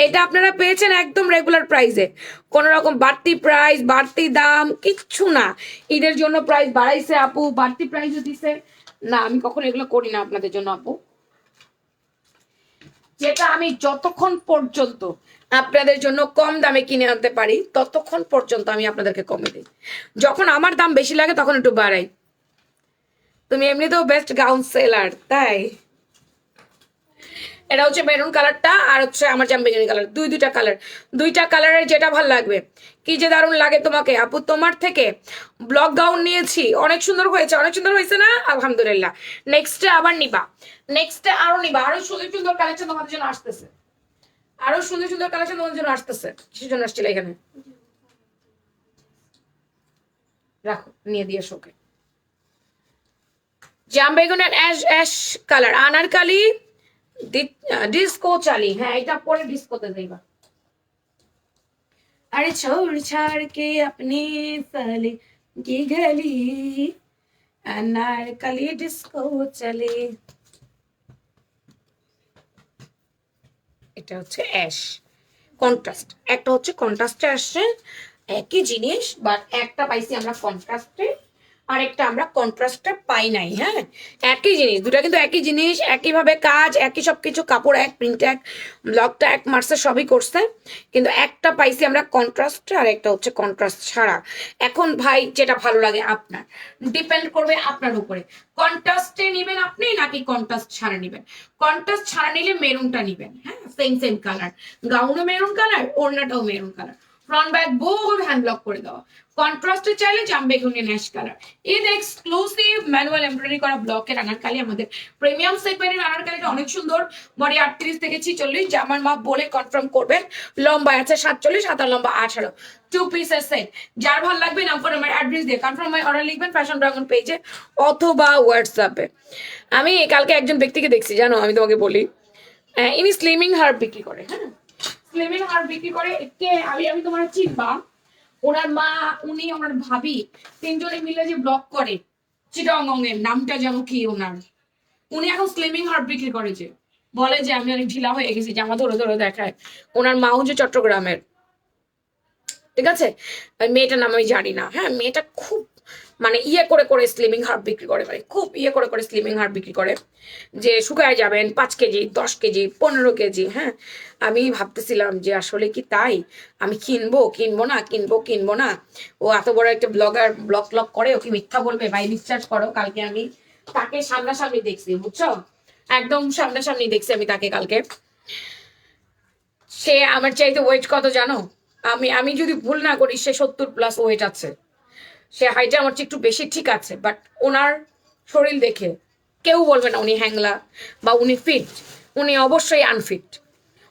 A: এটা আপনারা পেয়েছেন একদম রেগুলার প্রাইসে, কোন রকম বাড়তি প্রাইস বাড়তি দাম কিচ্ছু না। ঈদের জন্য প্রাইস বাড়াইছে আপু, বাড়তি প্রাইসও দিছে না, আমি কখনো এগুলো করি না আপনাদের জন্য আপু। যেটা আমি যতক্ষণ পর্যন্ত আপনাদের জন্য কম দামে কিনে আনতে পারি ততক্ষণ পর্যন্ত আমি আপনাদেরকে কমে দিই, যখন আমার দাম বেশি লাগে তখন একটু বাড়াই। তুমি এমনিতেও বেস্ট গাউন সেলার, তাই। এটা হচ্ছে মেরুন কালারটা, আর হচ্ছে আমার জামবেগুনি কালার, দুইটা কালারের যেটা ভাল লাগবে। কি যে দারুণ লাগে তোমাকে আপু, তোমার থেকে ব্লক গাউন নিয়েছি, অনেক সুন্দর হয়েছে, অনেক সুন্দর হয়েছে না, আলহামদুলিল্লাহ। নেক্সটে আবার নিবা, নেক্সটে আরো নিবা, আরো সুন্দর সুন্দর কালেকশন তোমাদের জন্য আসতেছে, আরো সুন্দর সুন্দর কালেকশন তোমাদের জন্য আসতেছে। কিসের জন্য আসছিল এখানে, রাখো নিয়ে দিয়ে শোকে। জামবেগুনের অ্যাশ কালার, আনারকালি ডিস্কো চালি, হ্যাঁ এটা পরে ডিস্কোতে যাইবা। अरे छोड़ छाड़ के अपनी साली की गली अनारकली डिस्को चले। এটা হচ্ছে অ্যাশ কন্ট্রাস্ট, একটা হচ্ছে কন্ট্রাস্টে আসছে, একই জিনিস বাট একটা পাইছি আমরা কন্ট্রাস্টে, আরেকটা আমরা কন্ট্রাস্টে পাই নাই। হ্যাঁ একই জিনিস, দুটা কিন্তু একই জিনিস, একইভাবে কাজ, একই সবকিছু, কাপড় এক, প্রিন্ট এক, ব্লকটা এক মার্সে সবই করছে, কিন্তু একটা পাইছি আমরা কন্ট্রাস্টে আর একটা হচ্ছে কন্ট্রাস্ট ছাড়া। এখন ভাই যেটা ভালো লাগে আপনার, ডিপেন্ড করবে আপনার উপরে, কন্ট্রাস্টে নিবেন আপনি নাকি কন্ট্রাস্ট ছাড়া নিবেন। কন্ট্রাস্ট ছাড়া নিলে মেরুনটা নিবেন, হ্যাঁ সেম কালার, গাউনও মেরুন কালার, ওড়নাটাও মেরুন কালার, ফ্রন্ট ব্যাক বহু হ্যান্ড ব্লক করে দেওয়া। কন্ট্রাস্টে চাইলে জামবেগুনি ন্যাশ colour. Eid exclusive manual embroidery করা ব্লকের আনারকালি, আমাদের প্রিমিয়াম সেগমেন্টের আনারকালিটা অনেক সুন্দর। বডি 38 থেকে 46, জামার মাপ বলে কনফার্ম করবেন। লম্বা আছে 47, হাতার লম্বা 18, 2 পিসের সেট। যার ভালো লাগবে নাম্বার আমার অ্যাড্রেস দিয়ে কনফার্ম অর্ডার লিখবেন ফ্যাশন ড্রাগন পেজে অথবা হোয়াটসঅ্যাপে। আমি কালকে একজন ব্যক্তিকে দেখছি জানো, আমি তোমাকে বলি, ইনি স্লিমিং হার্ব বিক্রি করে, হ্যাঁ স্লিমিং হার্ব বিক্রি করে। কে আমি তোমার চিনবা, ওনার মা, উনি, ওনার ভাবি, তিনজনে মিলে যে ব্লগ করে চিটাগং এর, নামটা যেন কি ওনার, উনি এখন স্লিমিং হার্ব বিক্রি করে, যে বলে যে আমি অনেক ঢিলা হয়ে গেছি, জামা ধরে ধরে দেখায়। ওনার মা হচ্ছে চট্টগ্রামের, ঠিক আছে, মেয়েটার নাম আমি জানি না। হ্যাঁ মেয়েটা খুব মানে ইয়ে করে করে স্লিমিং হার্ব বিক্রি করে, মানে খুব ইয়ে করে করে স্লিমিং হার্ব বিক্রি করে, যে শুকায় যাবেন 5 কেজি 10 কেজি 15 কেজি। হ্যাঁ আমি ভাবতেছিলাম যে আসলে কি তাই, আমি কিনবো না। ও এত বড় একটা ব্লগ করে, ও কি মিথ্যা বলবে ভাই, বিশ্বাস করো কালকে আমি তাকে সামনাসামনি দেখছি, বুঝছো, একদম সামনাসামনি দেখছি আমি তাকে কালকে। সে আমার চাইতে ওয়েট কত জানো, আমি যদি ভুল না করি সে 70+ ওয়েট আছে। সে হাইটে আমার চেয়ে একটু বেশি, ঠিক আছে, বাট ওনার শরীর দেখে কেউ বলবে না উনি হ্যাংলা বা উনি ফিট, উনি অবশ্যই আনফিট।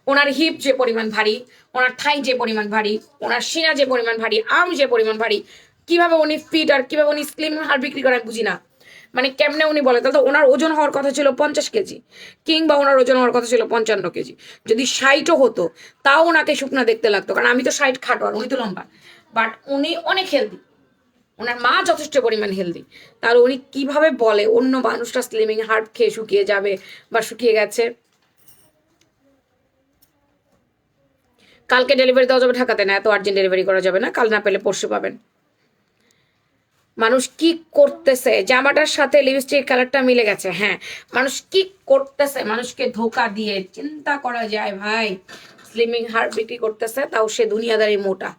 A: ওনার হিপ যে পরিমাণ ভারী, ওনার থাই যে পরিমাণ ভারী, ওনার সিনা যে পরিমাণ ভারী, আর্ম যে পরিমাণ ভারী, কিভাবে উনি ফিট আর কিভাবে উনি স্লিম হার বিক্রি করে বুঝি না। মানে কেমনে উনি বলে, তাহলে তো ওনার ওজন হওয়ার কথা ছিল 50 কেজি, কিংবা ওনার ওজন হওয়ার কথা ছিল 55 কেজি। যদি 60ও হতো তাও ওনাকে শুকনা দেখতে লাগতো, কারণ আমি তো 60 খাটো আর উনি তো লম্বা, বাট উনি অনেক হেলদি, ওনার মা যথেষ্ট পরিমাণ হেলদি। তাহলে উনি কিভাবে বলে অন্য মানুষটা স্লিমিং হার্ব খেয়ে শুকিয়ে যাবে বা শুকিয়ে গেছে। কালকে ডেলিভারি দেওয়া যাবে ঢাকাতে, না এত আর্জেন্ট ডেলিভারি করা যাবে না, কাল না পেলে পরশু পাবেন। মানুষ কি করতেছে, জামাটার সাথে লিপস্টিক কালারটা মিলে গেছে, হ্যাঁ মানুষ কি করতেছে, মানুষকে ধোকা দিয়ে চিন্তা করা যায় ভাই। স্লিমিং হার্ব বিক্রি করতেছে, তাও সে দুনিয়াদারি মোটা।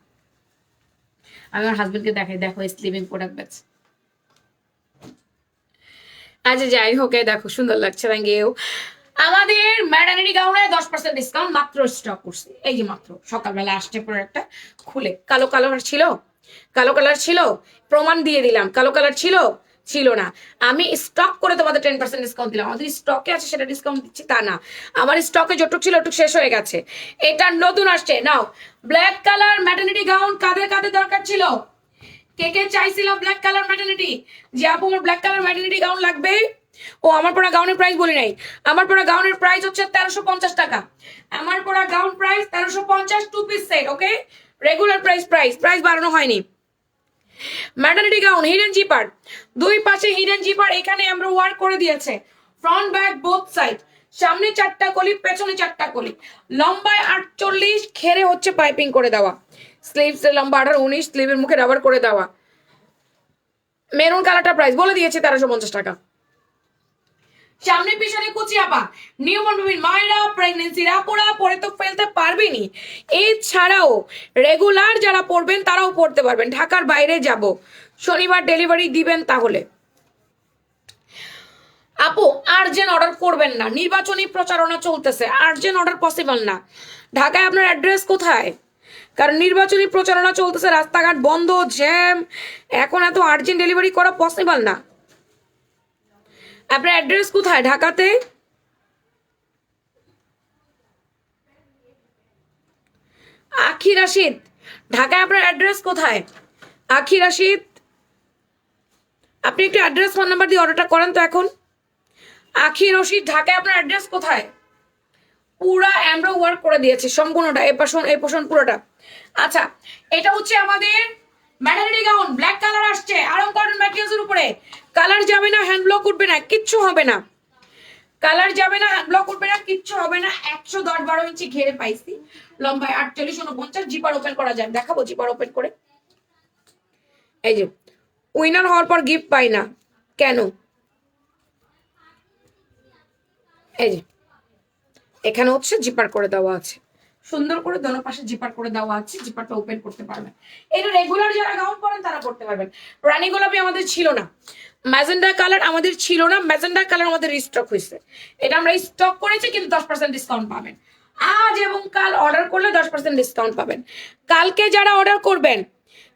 A: আমি আমার হাজবেন্ডকে দেখাই, দেখো স্লিমিং প্রোডাক্ট বেচে। আচ্ছা যাই হোক, দেখো সুন্দর লাগছে, থ্যাংক ইউ। আমাদের ম্যাটারনিটি গাউনে 10% ডিসকাউন্ট মাত্র স্টক করছি, এই যে মাত্র সকালবেলা আসছে প্রোডাক্টটা খুলে। কালো কালার ছিল, প্রমাণ দিয়ে দিলাম, কালো কালার ছিল, ছিল না। আমি স্টক করে তোমাদের 10% ডিসকাউন্ট দিলাম। আমাদের স্টকে আছে সেটা ডিসকাউন্ট দিচ্ছি তা না, আমার স্টকে যতটুকু ছিল ওটুকু শেষ হয়ে গেছে। এটা নতুন আসছে। নাও ব্ল্যাক কালার ম্যাটারনিটি গাউন কাদের কাদের দরকার ছিল, কে কে চাইছিল ব্ল্যাক কালার ম্যাটারনিটি, যে আপু আমার ব্ল্যাক কালার ম্যাটারনিটি গাউন লাগবে। ও আমার পরা গাউনের প্রাইস বলি নাই, আমার পরা গাউনের প্রাইস হচ্ছে 1350 টাকা। আমার পরা গাউন প্রাইস 1350, 2 পিস সেট। ওকে, রেগুলার প্রাইস বাড়ানো হয়নি। ম্যাটারনিটি গাউন হিডেন জিপার, দুই পাশে হিডেন জিপার, এখানে আমরা ওয়ার্ক করে দিয়েছে ফ্রন্ট ব্যাক বোথ সাইড, সামনে 4টা কলি পেছনে 4টা কলি, লম্বায় 48, ঘেরে হচ্ছে পাইপিং করে দেওয়া, স্লিভস এর লম্বা 18, 19, স্লিভের মুখে রাবার করে দেওয়া। মেরুন কালারটা প্রাইস বলে দিয়েছে 1350 টাকা। সামনে পিছনে কুচি আপা, নিউবর্ন বেবি মায়েরা, প্রেগনেন্সির আপুরা পরে তো ফেলতে পারবেনি। এছাড়াও রেগুলার যারা পড়বেন তারাও পড়তে পারবেন। ঢাকার বাইরে যাব, শনিবার ডেলিভারি দিবেন তাহলে। আপু আর্জেন্ট অর্ডার করবেন না, নির্বাচনী প্রচারণা চলতেছে, আর্জেন্ট অর্ডার পসিবল না। ঢাকায় আপনার অ্যাড্রেস কোথায়? কারণ নির্বাচনী প্রচারণা চলতেছে, রাস্তাঘাট বন্ধ, জ্যাম, এখন এত আর্জেন্ট ডেলিভারি করা পসিবল না। আপনার অ্যাড্রেস কোথায় ঢাকাতে? আখি রাশিদ, ঢাকায় আপনার অ্যাড্রেস কোথায়? আখি রাশিদ, আপনি একটু অ্যাড্রেস ফোন নাম্বার দিয়ে অর্ডারটা করেন তো এখন। আখি রশিদ, ঢাকায় আপনার অ্যাড্রেস কোথায়? পুরা এমব্রো ওয়ার্ক করে দিয়েছে সম্পূর্ণটা, এই পোর্শন পুরোটা। আচ্ছা, এটা হচ্ছে আমাদের ম্যাটারনিটি গাউন, ব্ল্যাক কালার আসছে, আরং কটন ম্যাটেরিয়ালসের উপরে। কালার যাবে না, হ্যান্ড ব্লক উঠবে না, কিচ্ছু হবে না। কালার যাবে না, হ্যান্ড ব্লক উঠবে না, কিচ্ছু হবে না। 110-12 ইঞ্চি ঘেরে পাইছি, লম্বায় 48, 49, জিপার ওপেন করা যায়, দেখাবো জিপার ওপেন করে। এই যে উইনার হওয়ার পর গিফট পাই না কেন? এই যে এখানে হচ্ছে জিপার করে দেওয়া আছে, সুন্দর করে দোনো পাশে জিপার করে দেওয়া আছে, জিপারটা ওপেন করতে পারবেন। এটা রেগুলার যারা গাউন পরেন তারা পড়তে পারবেন। রানী গোলাপি আমাদের ছিল না, ম্যাজেন্ডা কালার আমাদের ছিল না, ম্যাজেন্ডা কালার আমাদের রিস্টক হয়েছে। এটা আমরা স্টক করেছি, কিন্তু 10% ডিসকাউন্ট পাবেন। আজ এবং কাল অর্ডার করলে 10% ডিসকাউন্ট পাবেন। কালকে যারা অর্ডার করবেন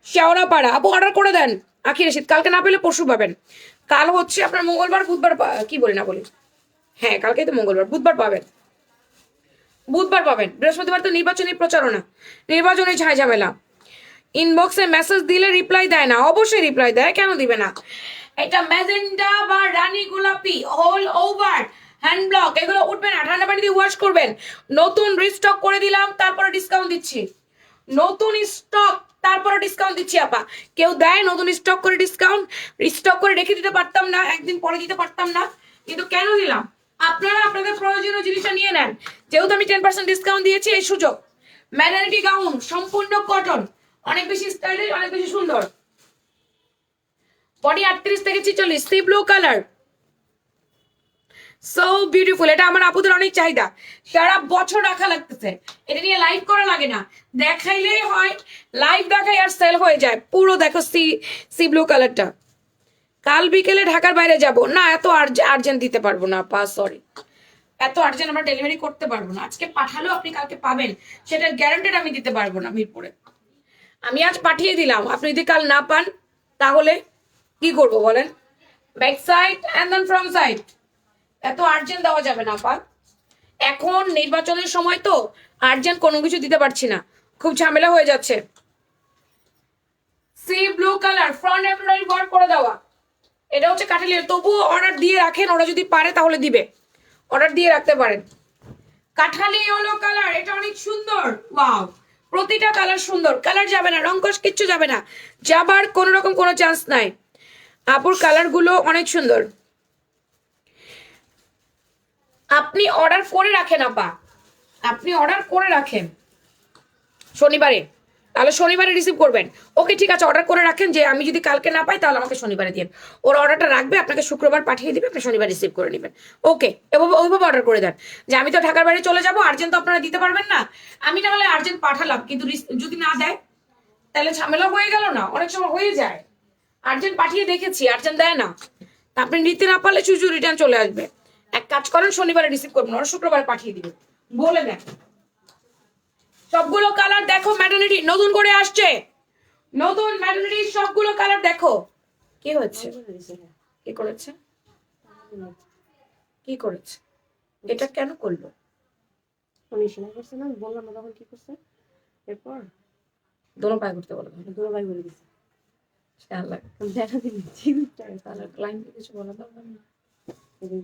A: শেওড়াপাড়া, আপু অর্ডার করে দেন। আখি রশিদ, কালকে না পেলে পরশু পাবেন। কাল হচ্ছে আপনার মঙ্গলবার, বুধবার, কি বলি না বলি, হ্যাঁ কালকে তো মঙ্গলবার, বুধবার পাবেন। বৃহস্পতিবার তো নির্বাচনী প্রচারণা, নির্বাচনী ঝামেলা। ইনবক্সে মেসেজ দিলে রিপ্লাই দেয় না, অবশ্যই রিপ্লাই দেয়, কেন দিবে না। এটা ম্যাজেন্ডা বা রানী গোলাপি অল ওভার হ্যান্ড ব্লক, এগুলো উঠবে না, ঠান্ডা পানি দিয়ে ওয়াশ করবেন। নতুন রিস্টক করে দিলাম, তারপরে ডিসকাউন্ট দিচ্ছি। নতুন স্টক তারপরে ডিসকাউন্ট দিচ্ছি আপা। কেউ দেয় নতুন স্টক করে ডিসকাউন্ট? স্টক করে রেখে দিতে পারতাম না, একদিন পরে দিতে পারতাম না, কিন্তু কেন দিলাম? আপনারা আপনাদের প্রয়োজনীয় জিনিসটা নিয়ে নেন। যেহেতু আমি 10% ডিসকাউন্ট দিয়েছি, এই সুযোগ। ম্যাটারনিটি গাউন সম্পূর্ণ কটন, অনেক বেশি স্টাইলিশ, অনেক বেশি সুন্দর। বডি 38 থেকে 46, C blue colour, so beautiful. এটা আমার আপুদের অনেক চাহিদা, সারা বছর রাখা লাগতেছে। এটা নিয়ে লাইভ করা লাগে না, দেখাইলেই হয়, লাইভ দেখাই আর সেল হয়ে যায় পুরো। দেখো সি ব্লু কালারটা। কাল বিকেলে ঢাকার বাইরে যাব না, এত আর্জেন্ট দিতে পারবো না আপা, সরি, এত আর্জেন্ট আমরা ডেলিভারি করতে পারবো না। আজকে পাঠালেও আপনি কালকে পাবেন, সেটার গ্যারান্টিড আমি দিতে পারবো না মিরপুরে। আমি আজ পাঠিয়ে দিলাম, আপনি যদি কাল না পান তাহলে কি করবো বলেন? Back side and then front side, এত আর্জেন্ট দেওয়া যাবে না আপা। এখন নির্বাচনের সময় তো আর্জেন্ট কোনো কিছু দিতে পারছি না, খুব ঝামেলা হয়ে যাচ্ছে। C blue colour, front embroidery work করে দেওয়া, এটা হচ্ছে কাঠালিয়ার। তবুও অর্ডার দিয়ে রাখেন, ওরা যদি পারে তাহলে দিবে, অর্ডার দিয়ে রাখতে পারেন। কাঠালি ইয়েলো কালার, এটা অনেক সুন্দর, ওয়াও, প্রতিটা কালার সুন্দর, কালার যাবে না, রংকশ কিচ্ছু যাবে না, যাবার কোনো রকম কোনো চান্স নাই। আপুর কালারগুলো অনেক সুন্দর। আপনি অর্ডার করে রাখেন আপা, আপনি অর্ডার করে রাখেন শনিবারে, তাহলে শনিবারে রিসিভ করবেন। ওকে ঠিক আছে, অর্ডার করে রাখেন, যে আমি যদি কালকে না পাই তাহলে আমাকে শনিবারে দিন। ওর অর্ডারটা রাখবে, আপনাকে শুক্রবার পাঠিয়ে দিবে, আপনি শনিবার রিসিভ করে নেবেন। ওকে, ওইভাবে অর্ডার করে দেন, যে আমি তো ঢাকার বাইরে চলে যাবো, আর্জেন্ট তো আপনারা দিতে পারবেন না। আমি তাহলে আর্জেন্ট পাঠালাম, কিন্তু যদি না দেয় তাহলে ঝামেলা হয়ে গেল না? অনেক সময় হয়ে যায়, আর্জেন্ট পাঠিয়ে দেখেছি, আর্জেন্ট দেয় না, আপনি নিতে না পারলে চুজু রিটার্ন চলে আসবে। এক কাজ করেন, শনিবারে রিসিভ করবেন, ওরা শুক্রবার পাঠিয়ে দিবে, বলে দেন। সবগুলো কালার দেখো, ম্যাটারনিটি নতুন করে আসছে, নতুন ম্যাটারনিটি সবগুলো কালার দেখো। কি হচ্ছে? কি করেছে? কি করেছে? এটা কেন করলো?
B: উনি সেলাই করছে না, বললাম না তখন কি করছে, এরপর
A: দোনো পায়ে করতে বলো।
B: দুটো ভাই বলে দিচ্ছে
A: খেয়াল লাগে।
B: দেখা দিবি জিনিসটা
A: তাহলে ক্লায়েন্টকে কিছু বলা দরকার নেই।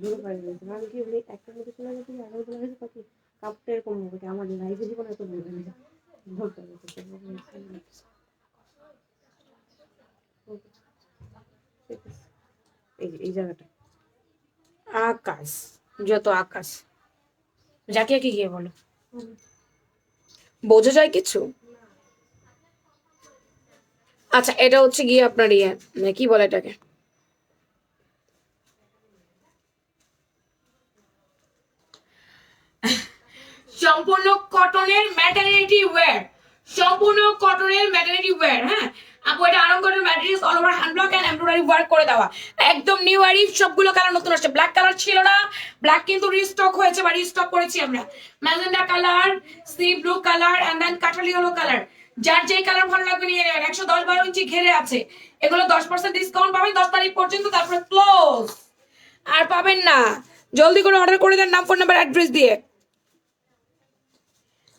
B: দুটো ভাই বলেছে আমি কি উনি একটা মধ্যে চলে গেছে আগে বলে গেছে কত কাপটা এরকম হবে আমার লাইফে জীবনে এত বলবে না বলতে এই জায়গাটা
A: আকাশ, যত আকাশ, যাকে কি গিয়ে বলো, বোঝা যায় কিছু? আচ্ছা, এটা হচ্ছে গিয়ে আপনার ইয়ে, মানে কি বলে এটাকে, সম্পূর্ণ কটনের ম্যাটারনিটি ওয়্যার, সম্পূর্ণ কটনের ম্যাটারনিটি ওয়্যার। হ্যাঁ আপু, এটা Aarong cotton materials, all over hand block and embroidery work করে দেওয়া, একদম নিউ আরিফ। সবগুলো কালার নতুন আসছে। ব্ল্যাক কালার ছিল না, ব্ল্যাক কিন্তু রিস্টক হয়েছে বা রিস্টক করেছি আমরা। Magenta colour, sea blue colour and then কাঠালি ইয়েলো কালার। যার যেই কালার ভালো লাগবে নিয়ে নেবেন। 110-12 ইঞ্চি ঘেরে আছে, এগুলো 10% ডিসকাউন্ট পাবেন 10 তারিখ পর্যন্ত, তারপরে ক্লোজ। আর পাবেন না, জলদি করে অর্ডার করে দেন নাম, ফোন নাম্বার, অ্যাড্রেস দিয়ে,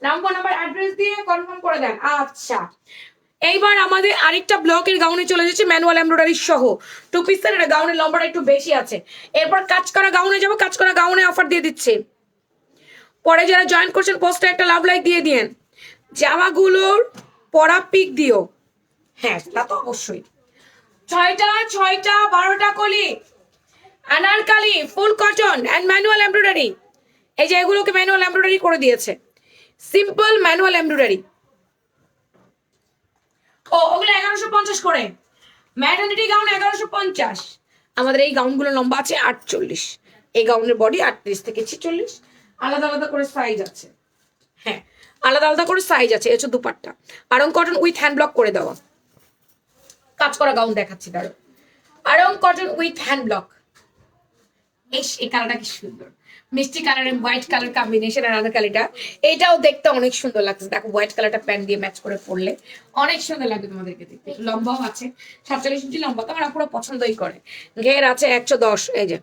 A: নাম ফোন নাম্বার অ্যাড্রেস দিয়ে কনফার্ম করে দেন। আচ্ছা, এইবার আমাদের আরেকটা ব্লকের গাউনে চলে যাচ্ছে, ম্যানুয়াল এমব্রয়ডারি সহ 2 পিসের। এটা গাউনের লম্বাটা একটু বেশি আছে। এরপর কাজ করা গাউনে যাব, কাজ করা গাউনে অফার দিয়ে দিচ্ছি। পরে যারা জয়েন করছেন পোস্টে একটা লাভ লাইক দিয়ে দিয়েন। জামাগুলোর পরা পিক দিও, হ্যাঁ তা তো অবশ্যই। 6টা 12টা কলি, anarkali, full cotton and manual embroidery. এই যে এগুলোকে ম্যানুয়াল এমব্রয়ডারি করে দিয়েছে, সিম্পল ম্যানুয়াল এমব্রয়ডারি। ও ওগুলো 1150 করে, ম্যাটারনিটি গাউন 1150। আমাদের এই গাউনগুলো লম্বা আছে 48, এই গাউনের বডি 38 থেকে 46, আলাদা আলাদা করে সাইজ আছে। হ্যাঁ আলাদা আলাদা করে সাইজ আছে। এটা হচ্ছে dupatta, Aarong cotton with hand block করে দেওয়া। কাজ করা গাউন দেখাচ্ছি দাঁড়ো, Aarong cotton with hand block. এই কালারটা কি সুন্দর, মিষ্টি colour and white colour combination. আর আনারকালিটা এটাও দেখতে অনেক সুন্দর লাগছে। দেখো হোয়াইট কালারটা প্যান্ট দিয়ে ম্যাচ করে পরলে অনেক সুন্দর লাগবে তোমাদেরকে দেখতে। লম্বাও আছে 47 ইঞ্চি লম্বা, তো আমরা পুরো পছন্দই করে। ঘের আছে 110, এই যে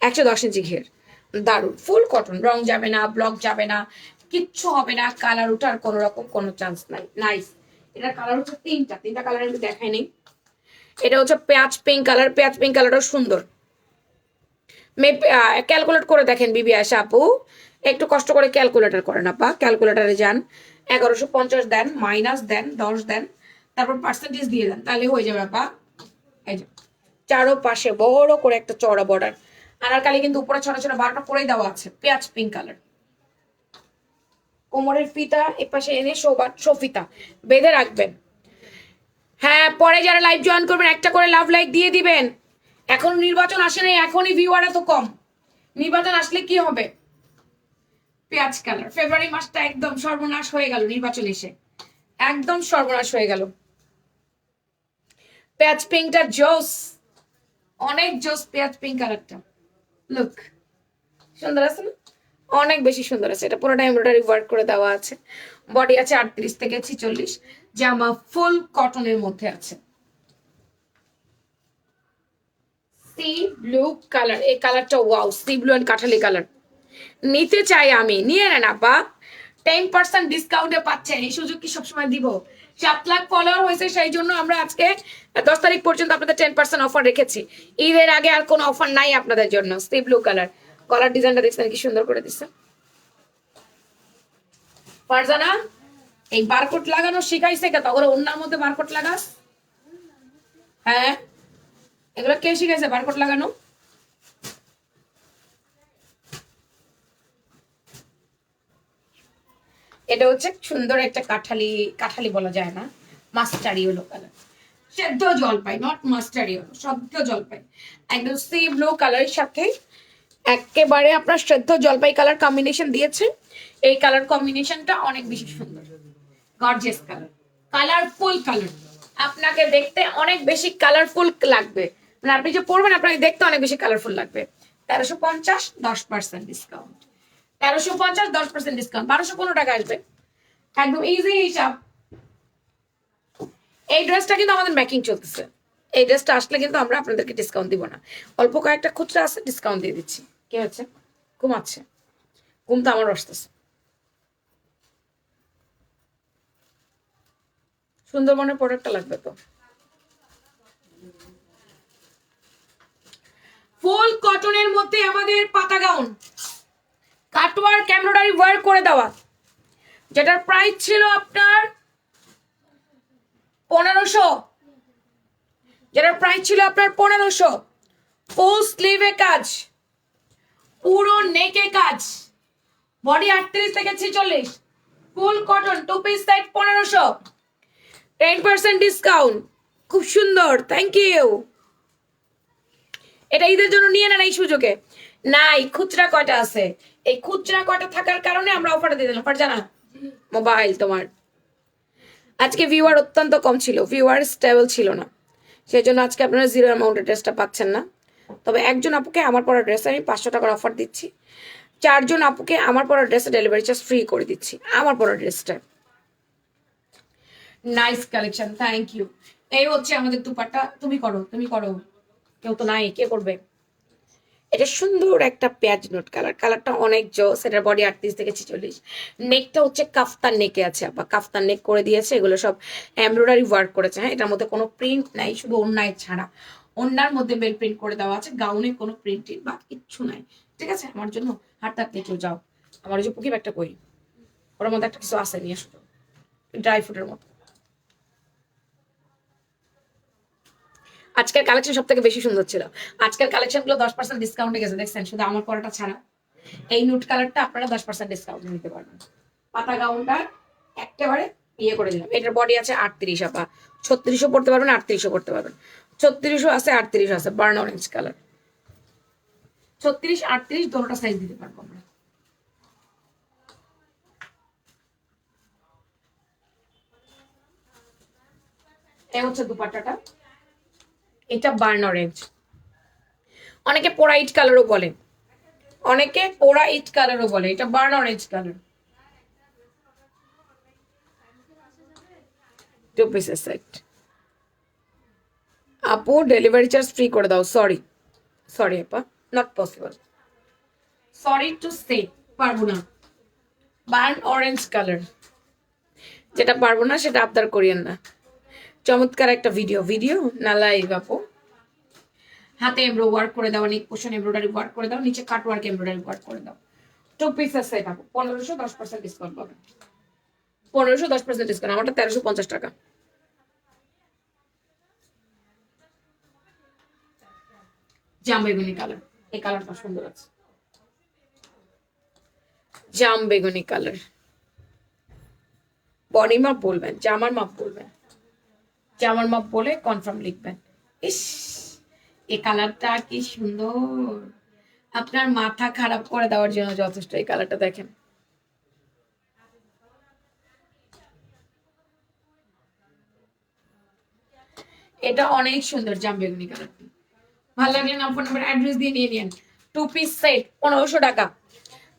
A: 110 ইঞ্চি ঘের, দারুণ ফুল কটন। রং যাবে না, ব্লক যাবে না, কিচ্ছু হবে না। কালার ওঠার কোনো রকম কোনো চান্স নাই। নাইস। এটা কালার হচ্ছে তিনটা কালার আমি দেখাই নেই। এটা হচ্ছে পেঁয়াজ পিঙ্ক কালার, পেঁয়াজ পিঙ্ক কালারটাও সুন্দর। ক্যালকুলেট করে দেখেন বিবি আয়শা আপু, একটু কষ্ট করে ক্যালকুলেটর করেন আপা, ক্যালকুলেটারে যান, 1150 দেন, মাইনাস দেন 10 দেন, তারপর পার্সেন্টেজ দিয়ে দেন, তাহলে হয়ে যাবে আপা। এই যে চারো পাশে বড় করে একটা চড়া বর্ডার। আনারকালি কিন্তু উপরে ছোট ছোট 12টা করেই দেওয়া আছে, পেঁয়াজ পিঙ্ক কালার। কোমরের ফিতা এ পাশে এনে সোফিতা বেঁধে রাখবেন। হ্যাঁ পরে যারা লাইভ জয়েন করবেন একটা করে লাভ লাইক দিয়ে দিবেন। এখন নির্বাচন আসে নাই, এখনই ভিউয়ার এত কম, নির্বাচন আসলে কি হবে। পেঁয়াজ কালার, ফেব্রুয়ারি মাসটা একদম সর্বনাশ হয়ে গেল, নির্বাচন এসে একদম সর্বনাশ হয়ে গেল। পেঁয়াজ পিঙ্কটা জোস, অনেক জোস পেঁয়াজ পিঙ্ক কালারটা। লুক সুন্দর আছে না, অনেক বেশি সুন্দর আছে। এটা পুরোটা এমব্রয়ডারি ওয়ার্ক করে দেওয়া আছে। বডি আছে 38 থেকে 46, জামা ফুল কটনের মধ্যে আছে। সি ব্লু কালার, এই কালারটা ওয়াও, সি ব্লু এন্ড কাঠালি কালার। নিতে চাই আমি, নিয়ে নেন আপা, 10% ডিসকাউন্টে পাচ্ছেন। এই সুযোগ কি সবসময় দিব? 7 লাখ ফলোয়ার হয়েছে, সেই জন্য আমরা আজকে 10 তারিখ পর্যন্ত আপনাদের 10% অফার রেখেছি। ঈদের আগে আর কোনো অফার নাই আপনাদের জন্য। সি ব্লু কালার, কলার ডিজাইনটা দেখছেন কি সুন্দর করে দিচ্ছে। ফারজানা এই বারকোড লাগানো শিখাইছে কে? তখন ওনার মধ্যে বারকোড লাগাস? হ্যাঁ এগুলো কে শিখাইছে বারকোড লাগানো? এটা হচ্ছে সুন্দর একটা কাঠালি, কাঠালি বলা যায় না, মাস্টারি হলো কালার, সেদ্ধ জলপাই, নট মাস্টারি হলো, সেদ্ধ জলপাই। একদম সি ব্লু কালারের সাথে একেবারে আপনার সেদ্ধ জলপাই কালার কম্বিনেশন দিয়েছে। এই কালার কম্বিনেশনটা অনেক বেশি সুন্দর, গর্জিয়াস কালার, কালারফুল কালার। আপনাকে দেখতে অনেক বেশি কালারফুল লাগবে, মানে আপনি যে পরবেন আপনাকে দেখতে অনেক বেশি কালারফুল লাগবে। 1350, 10% ডিসকাউন্ট। 1350, 10% ডিসকাউন্ট, 1215 টাকা আসবে, একদম ইজি হিসাব। এই ড্রেসটা কিন্তু আমাদের মেকিং চলতেছে, এই ড্রেসটা আসলে কিন্তু আমরা আপনাদেরকে ডিসকাউন্ট দিব না, অল্প কয়েকটা খুচরা আছে, ডিসকাউন্ট দিয়ে দিচ্ছি। কি হচ্ছে? ঘুমাচ্ছে? ঘুম তো আমার আসতেছে। সুন্দরবনের প্রোডাক্টটা লাগবে তো। ফুল কটনের মধ্যে আমাদের পাতা গাউন, কাটওয়ার্ক এমব্রয়ডারি ওয়ার্ক করে দেওয়া, যেটার প্রাইস ছিল আপনার 1500, যেটার প্রাইস ছিল আপনার 1500। ফুল স্লিভে কাজ, পুরো নেকে কাজ, বডি 38 থেকে 46, ফুল কটন, 2 পিস সেট 1500, 10% ডিসকাউন্ট। খুব সুন্দর, থ্যাংক ইউ। এটা ঈদের জন্য নিয়ে নেন এই সুযোগে। নাই, খুচরা কয়টা আছে, এই খুচরা কয়টা থাকার কারণে আমরা অফারটা দিয়ে দিলাম। জানা মোবাইল তোমার আজকে ভিউয়ার অত্যন্ত কম ছিল, ভিউয়ার স্টেবল ছিল না, সেই জন্য আজকে আপনারা জিরো অ্যামাউন্টের ড্রেসটা পাচ্ছেন না। তবে একজন আপুকে আমার পরা ড্রেস আমি 500 টাকার অফার দিচ্ছি, 4 জন আপুকে আমার পরা ড্রেসে ডেলিভারি চার্জ ফ্রি করে দিচ্ছি। আমার পরা ড্রেসটা নাইস কালেকশন, থ্যাংক ইউ। এই হচ্ছে আমাদের দুপাট্টা। তুমি করো, তুমি করো, কেউ তো নাই, কে করবে? এটা সুন্দর একটা পেঁয়াজ নোট কালার, কালারটা অনেক জোস। এটার বডি 38 থেকে 46, নেকটা হচ্ছে কাফতান নেকে আছে, বা কাফতান নেক করে দিয়েছে। এগুলো সব এমব্রয়ডারি ওয়ার্ক করেছে। হ্যাঁ, এটার মধ্যে কোনো প্রিন্ট নাই, শুধু ওড়নায় ছাড়া, ওড়নার মধ্যে বেল প্রিন্ট করে দেওয়া আছে, গাউনে কোনো প্রিন্টিং বা কিচ্ছু নাই। ঠিক আছে, আমার জন্য হাঁটতে হাঁটতে কেউ যাও, আমার ওই যে পুকি ব্যাগটা কই, ওর মধ্যে একটা কিছু আছে, নিয়ে আসো, ড্রাই ফ্রুটের মতো। আজকের কালেকশন সব থেকে বেশি সুন্দর ছিল। আজকের কালেকশন গুলো 10% ডিসকাউন্টে গেছে, দেখছেন? শুধু আমার পরাটা ছাড়া এই নুট কালারটা আপনারা 10% ডিসকাউন্ট নিতে পারবেন। পাতা গাউনটা একেবারে ইয়ে করে দিলাম। এটার বডি আছে 38, আপা 36ও পড়তে পারবেন, 38ও পড়তে পারবেন, 36ও আছে, 38ও আছে। বার্ন অরেঞ্জ কালার, 36 38 দুটোটা সাইজ দিতে পারবো আমরা। এই হচ্ছে দুপাট্টাটা, এটা বার্ন অরেঞ্জ, অনেকে পোড়া ইট কালারও বলে, অনেকে পোড়া ইট কালারও বলে। এটা বার্ন অরেঞ্জ কালার, 2 পিসের সেট। আপু ডেলিভারি চার্জ ফ্রি করে দাও। সরি সরি আপা, not possible, sorry to say, পারবো না। বার্ন অরেঞ্জ কালার, যেটা পারবো না সেটা আবদার করিয়েন না। চমৎকার একটা ভিডিও, ভিডিও না লাইভ আপু। হাতে এমব্রো ওয়ার্ক করে দাও, নেক পোর্শন এমব্রয়ডারি ওয়ার্ক করে দাও, নিচে কাট ওয়ার্ক এমব্রয়ডারি ওয়ার্ক করে দাও। 2 পিসের সেট আপু 1500, 10% ডিসকাউন্ট পাবেন। 1500, 10% ডিসকাউন্ট, আমারটা 1350 টাকা। জাম বেগুনি কালার, এই কালারটা সুন্দর আছে, জাম বেগুনি কালার। বডি মাপ বলবেন, জামার মাপ বলবেন, জামার মাপ বলে কনফার্ম লিখবেন। ইস, এই কালারটা কি সুন্দর, আপনার মাথা খারাপ করে দেওয়ার জন্য যথেষ্ট। এই কালারটা দেখেন, এটা অনেক সুন্দর জাম বেগুনি কালার। ভালো লাগলে নাম, ফোন নাম্বার, অ্যাড্রেস দিয়ে নিয়ে নিন। 2 পিস সেট 1500 টাকা,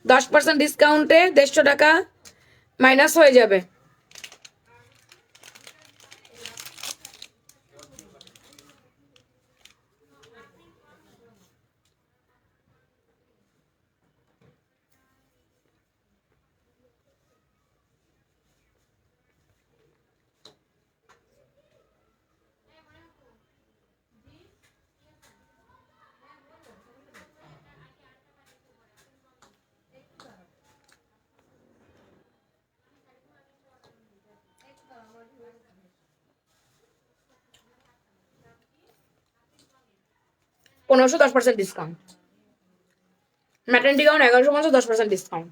A: 10% ডিসকাউন্টে 150 টাকা মাইনাস হয়ে যাবে। পনেরোশো, 10% ডিসকাউন্ট। Maternity gown 1150, 10% discount.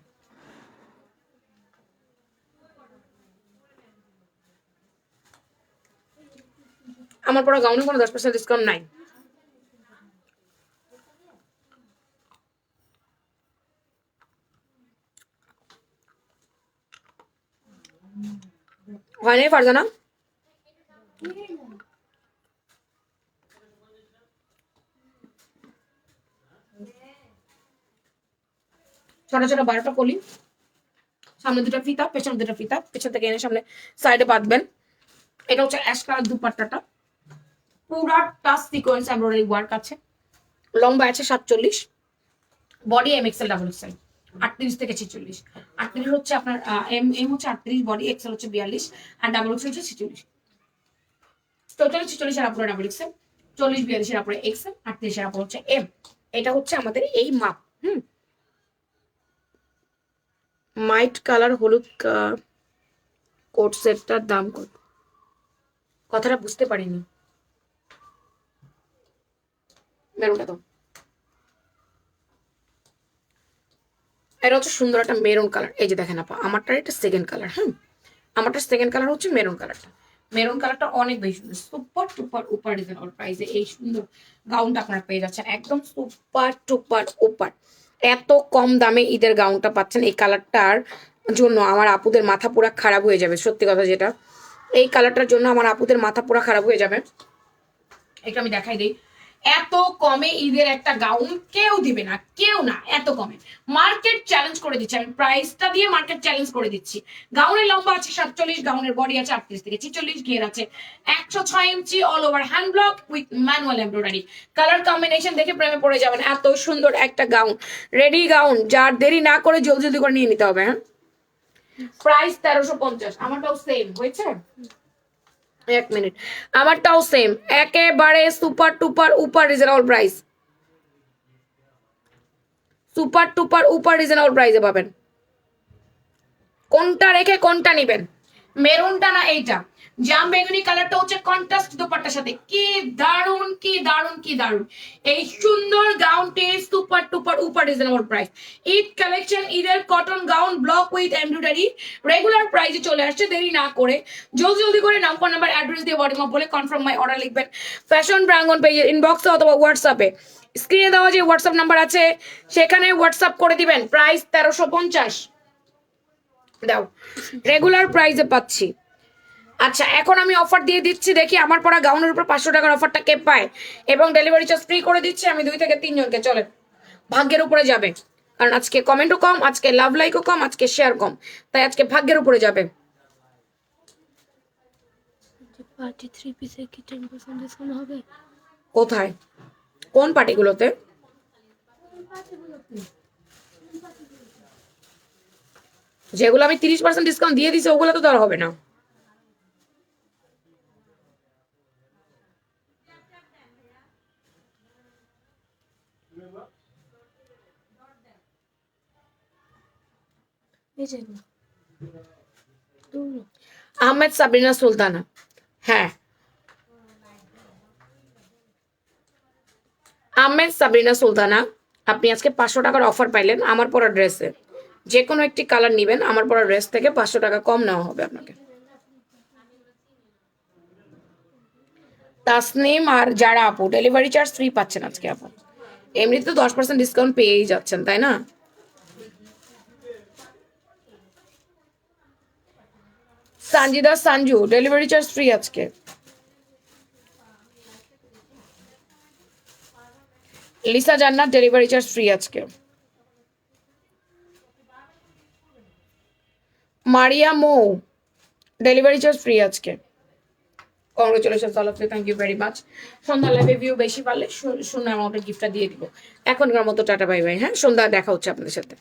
A: আমার পরা গাউনে কোনো 10% ডিসকাউন্ট নাই। হয় নাই ফারজানা? ছোট ছোট 12টা কলি, সামনে 2টা ফিতা, পেছনে 2টা ফিতা, পেছন থেকে এনে সামনে সাইডে বাঁধবেন। এটা হচ্ছে অ্যাশ কালার দুপাট্টাটা, পুরাটা সিকোয়েন্স এমব্রয়ডারি ওয়ার্ক আছে। লম্বা আছে 47, body M XL double XL 38 থেকে 46। 38 হচ্ছে আপনার এম হচ্ছে 38, বডি এক্সেল হচ্ছে 42 আর ডাবল এক্সেল হচ্ছে 46। টোটাল 46 এর আপনার ডাবল এক্সেল, 40 42 এর আপনার এক্সেল, 38 এর আপনার হচ্ছে এম। এটা হচ্ছে আমাদের এই মাপ। মাইট কালার হলুদ কোট সেটটার দাম কত? কথাটা বুঝতে পারিনি। মেরুনটা তো এটা হচ্ছে সুন্দর একটা মেরুন কালার। এই যে দেখেন আপা, আমারটা এটা সেকেন্ড কালার। আমারটা সেকেন্ড কালার হচ্ছে মেরুন কালারটা। মেরুন কালারটা অনেক বেশি সুন্দর, সুপার টুপার উপর রিজনেবল প্রাইসে এই সুন্দর গাউনটা আপনারা পেয়ে যাচ্ছেন, একদম সুপার টুপার উপর। এত কম দামে ঈদের গাউনটা পাচ্ছেন। এই কালারটার জন্য আমার আপুদের মাথা পুরা খারাপ হয়ে যাবে, সত্যি কথা যেটা। এই কালারটার জন্য আমার আপুদের মাথা পুরা খারাপ হয়ে যাবে। এটা আমি দেখাই দিই, এত কমে ঈদের একটা গাউন কেউ দিবে না, কেউ না। এত কমে মার্কেট চ্যালেঞ্জ করে দিচ্ছি আমি, প্রাইসটা দিয়ে মার্কেট চ্যালেঞ্জ করে দিচ্ছি। গাউনের লম্বা আছে 47, গাউনের বডি আছে 38 থেকে 46, ঘের আছে 106 inch, all over hand block with manual embroidery. Colour combination দেখে প্রেমে পড়ে যাবেন। এত সুন্দর একটা গাউন, রেডি গাউন, যার দেরি না করে জলদি জলদি করে নিয়ে নিতে হবে। প্রাইস 1350। আমারটাও সেম হয়েছে, এক মিনিট, আমারটাও সেম, একেবারে সুপার টুপার উপর রিজনেবল প্রাইস, সুপার টুপার উপর রিজনেবল প্রাইসে পাবেন। কোনটা রেখে কোনটা নিবেন? মেরুনটা না এইটা? জাম বেগুনি কালারটা হচ্ছে কন্ট্রাস্ট দোপাট্টার সাথে, কি দারুন কি দারুন কি দারুন। এই সুন্দর গাউনটি সুপার টুপার উপর রিজনেবল প্রাইস। ঈদ কালেকশন, ঈদের cotton gown block with embroidery, regular প্রাইসে চলে আসছে। দেরি না করে জলদি জলদি করে নাম, ফোন নাম্বার, অ্যাড্রেস দিয়ে বডি মাপ বলে কনফার্ম মাই অর্ডার লিখবেন ফ্যাশন প্রাঙ্গন পেজের ইনবক্সে অথবা হোয়াটসঅ্যাপে। স্ক্রিনে দেওয়া যে হোয়াটসঅ্যাপ নাম্বার আছে সেখানে হোয়াটসঅ্যাপ করে দিবেন। প্রাইস 1350 দাও, রেগুলার প্রাইসে পাচ্ছি। আচ্ছা, এখন আমি অফার দিয়ে দিচ্ছি, দেখি আমার পরা গাউনের উপর 500 টাকার অফারটা কে পায়, এবং ডেলিভারি চার্জ ফ্রি করে দিচ্ছি আমি 2 থেকে 3 জনকে। চলেন, ভাগ্যের উপরে যাবে, কারণ আজকে কমেন্টও কম, আজকে লাভ লাইকও কম, আজকে শেয়ার কম, তাই আজকে ভাগ্যের উপরে যাবে।
B: পার্টি 3 পিসে কি 10% ডিসকাউন্ট হবে?
A: কোথায়, কোন পার্টিগুলোতে? যেগুলো আমি 30% ডিসকাউন্ট দিয়ে দিছি ওগুলো তো দেওয়া হবে না। আহমেদ সাবরিনা সুলতানা, হ্যাঁ আহমেদ সাবরিনা সুলতানা, আপনি আজকে 500 টাকার অফার পাইলেন আমার পরা ড্রেসে। যে কোনো একটি কালার নিবেন, আমার পরা ড্রেস থেকে 500 টাকা কম নেওয়া হবে আপনাকে। তাসনিম আর যারা আপু ডেলিভারি চার্জ ফ্রি পাচ্ছেন আজকে আপু, এমনিতে তো 10% ডিসকাউন্ট পেয়েই যাচ্ছেন, তাই না? Sanjida Sanju delivery charge free আজকে। Lisa Jannat delivery charge free আজকে। Maria Mo delivery charge free আজকে। Congratulation all of you, thank you very much. সন্ধ্যা লাইভে ভিউ বেশি পারলে শূন্য অ্যামাউন্টের গিফটটা দিয়ে দিব। এখনকার মতো টাটা বাই বাই। হ্যাঁ, সন্ধ্যা দেখা হচ্ছে আপনাদের সাথে।